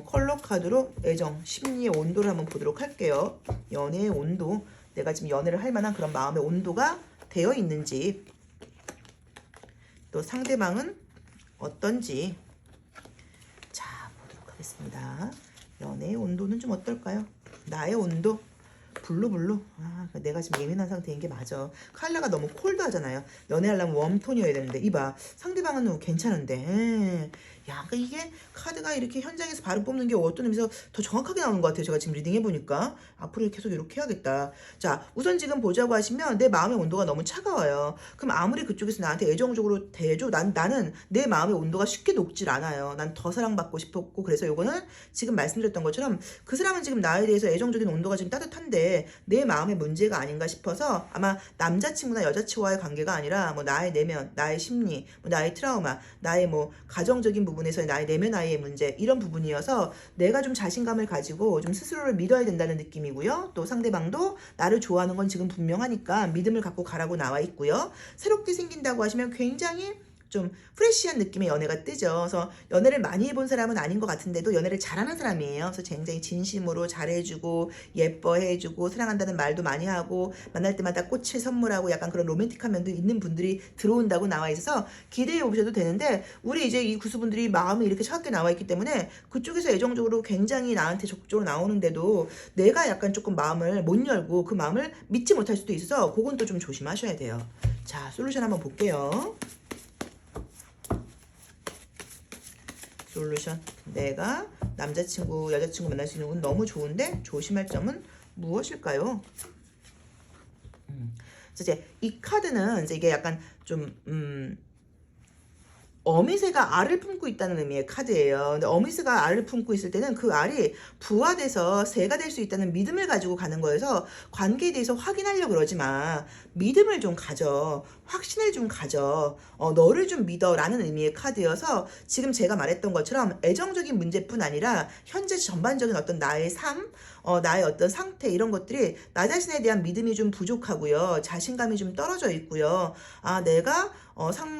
컬러 카드로 애정, 심리의 온도를 한번 보도록 할게요. 연애의 온도, 내가 지금 연애를 할 만한 그런 마음의 온도가 되어 있는지, 또 상대방은 어떤지. 자, 보도록 하겠습니다. 연애의 온도는 좀 어떨까요? 나의 온도. 블루. 내가 지금 예민한 상태인 게 맞아. 컬러가 너무 콜드하잖아요. 연애하려면 웜톤이어야 되는데 이봐. 상대방은 괜찮은데. 야, 그러니까 이게 카드가 이렇게 현장에서 바로 뽑는 게 어떤 의미에서 더 정확하게 나오는 것 같아요. 제가 지금 리딩 해보니까. 앞으로 계속 이렇게 해야겠다. 자, 우선 지금 보자고 하시면 내 마음의 온도가 너무 차가워요. 그럼 아무리 그쪽에서 나한테 애정적으로 대해줘. 나는 내 마음의 온도가 쉽게 녹질 않아요. 난 더 사랑받고 싶었고 그래서 요거는 지금 말씀드렸던 것처럼 그 사람은 지금 나에 대해서 애정적인 온도가 지금 따뜻한데 내 마음의 문제가 아닌가 싶어서 아마 남자친구나 여자친구와의 관계가 아니라 뭐 나의 내면, 나의 심리, 뭐 나의 트라우마, 나의 뭐 가정적인 부분에서의 나의 내면 아이의 문제 이런 부분이어서 내가 좀 자신감을 가지고 좀 스스로를 믿어야 된다는 느낌이고요. 또 상대방도 나를 좋아하는 건 지금 분명하니까 믿음을 갖고 가라고 나와 있고요. 새롭게 생긴다고 하시면 굉장히 좀 프레시한 느낌의 연애가 뜨죠. 그래서 연애를 많이 해본 사람은 아닌 것 같은데도 연애를 잘하는 사람이에요. 그래서 굉장히 진심으로 잘해주고 예뻐해주고 사랑한다는 말도 많이 하고 만날 때마다 꽃을 선물하고 약간 그런 로맨틱한 면도 있는 분들이 들어온다고 나와 있어서 기대해 보셔도 되는데 우리 이제 이 구수분들이 마음이 이렇게 차갑게 나와 있기 때문에 그쪽에서 애정적으로 굉장히 나한테 적극적으로 나오는데도 내가 약간 조금 마음을 못 열고 그 마음을 믿지 못할 수도 있어서 그건 또 좀 조심하셔야 돼요. 자, 솔루션 한번 볼게요. 솔루션. 내가 남자친구, 여자친구 만날 수 있는 건 너무 좋은데 조심할 점은 무엇일까요? 그래서 이제 이 카드는 이제 이게 약간 좀 어미새가 알을 품고 있다는 의미의 카드예요. 근데 어미새가 알을 품고 있을 때는 그 알이 부화돼서 새가 될 수 있다는 믿음을 가지고 가는 거여서 관계에 대해서 확인하려고 그러지 마. 믿음을 좀 가져. 확신을 좀 가져. 너를 좀 믿어라는 의미의 카드여서 지금 제가 말했던 것처럼 애정적인 문제뿐 아니라 현재 전반적인 어떤 나의 삶, 나의 어떤 상태 이런 것들이 나 자신에 대한 믿음이 좀 부족하고요. 자신감이 좀 떨어져 있고요. 아, 내가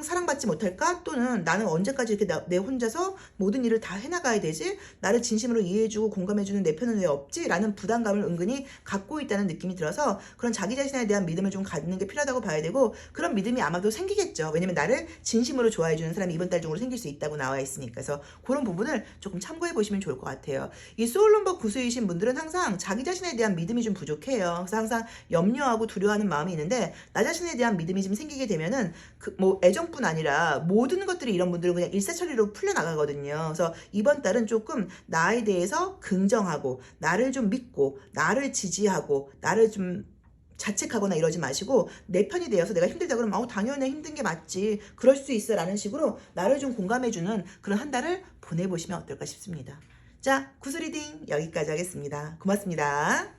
사랑받지 못할까? 또는 나는 언제까지 이렇게 내 혼자서 모든 일을 다 해나가야 되지? 나를 진심으로 이해해주고 공감해주는 내 편은 왜 없지? 라는 부담감을 은근히 갖고 있다는 느낌이 들어서 그런 자기 자신에 대한 믿음을 좀 갖는 게 필요하다고 봐야 되고 그런 믿음이 아마도 생기겠죠. 왜냐면 나를 진심으로 좋아해주는 사람이 이번 달 중으로 생길 수 있다고 나와 있으니까. 그래서 그런 부분을 조금 참고해 보시면 좋을 것 같아요. 이 소울 넘버 구수이신 분들은 항상 자기 자신에 대한 믿음이 좀 부족해요. 그래서 항상 염려하고 두려워하는 마음이 있는데 나 자신에 대한 믿음이 좀 생기게 되면은 뭐 애정뿐 아니라 모든 것들이 이런 분들은 그냥 일사천리로 풀려나가거든요. 그래서 이번 달은 조금 나에 대해서 긍정하고 나를 좀 믿고 나를 지지하고 나를 좀 자책하거나 이러지 마시고 내 편이 되어서 내가 힘들다 그러면 당연히 힘든 게 맞지 그럴 수 있어 라는 식으로 나를 좀 공감해주는 그런 한 달을 보내보시면 어떨까 싶습니다. 자, 구슬리딩 여기까지 하겠습니다. 고맙습니다.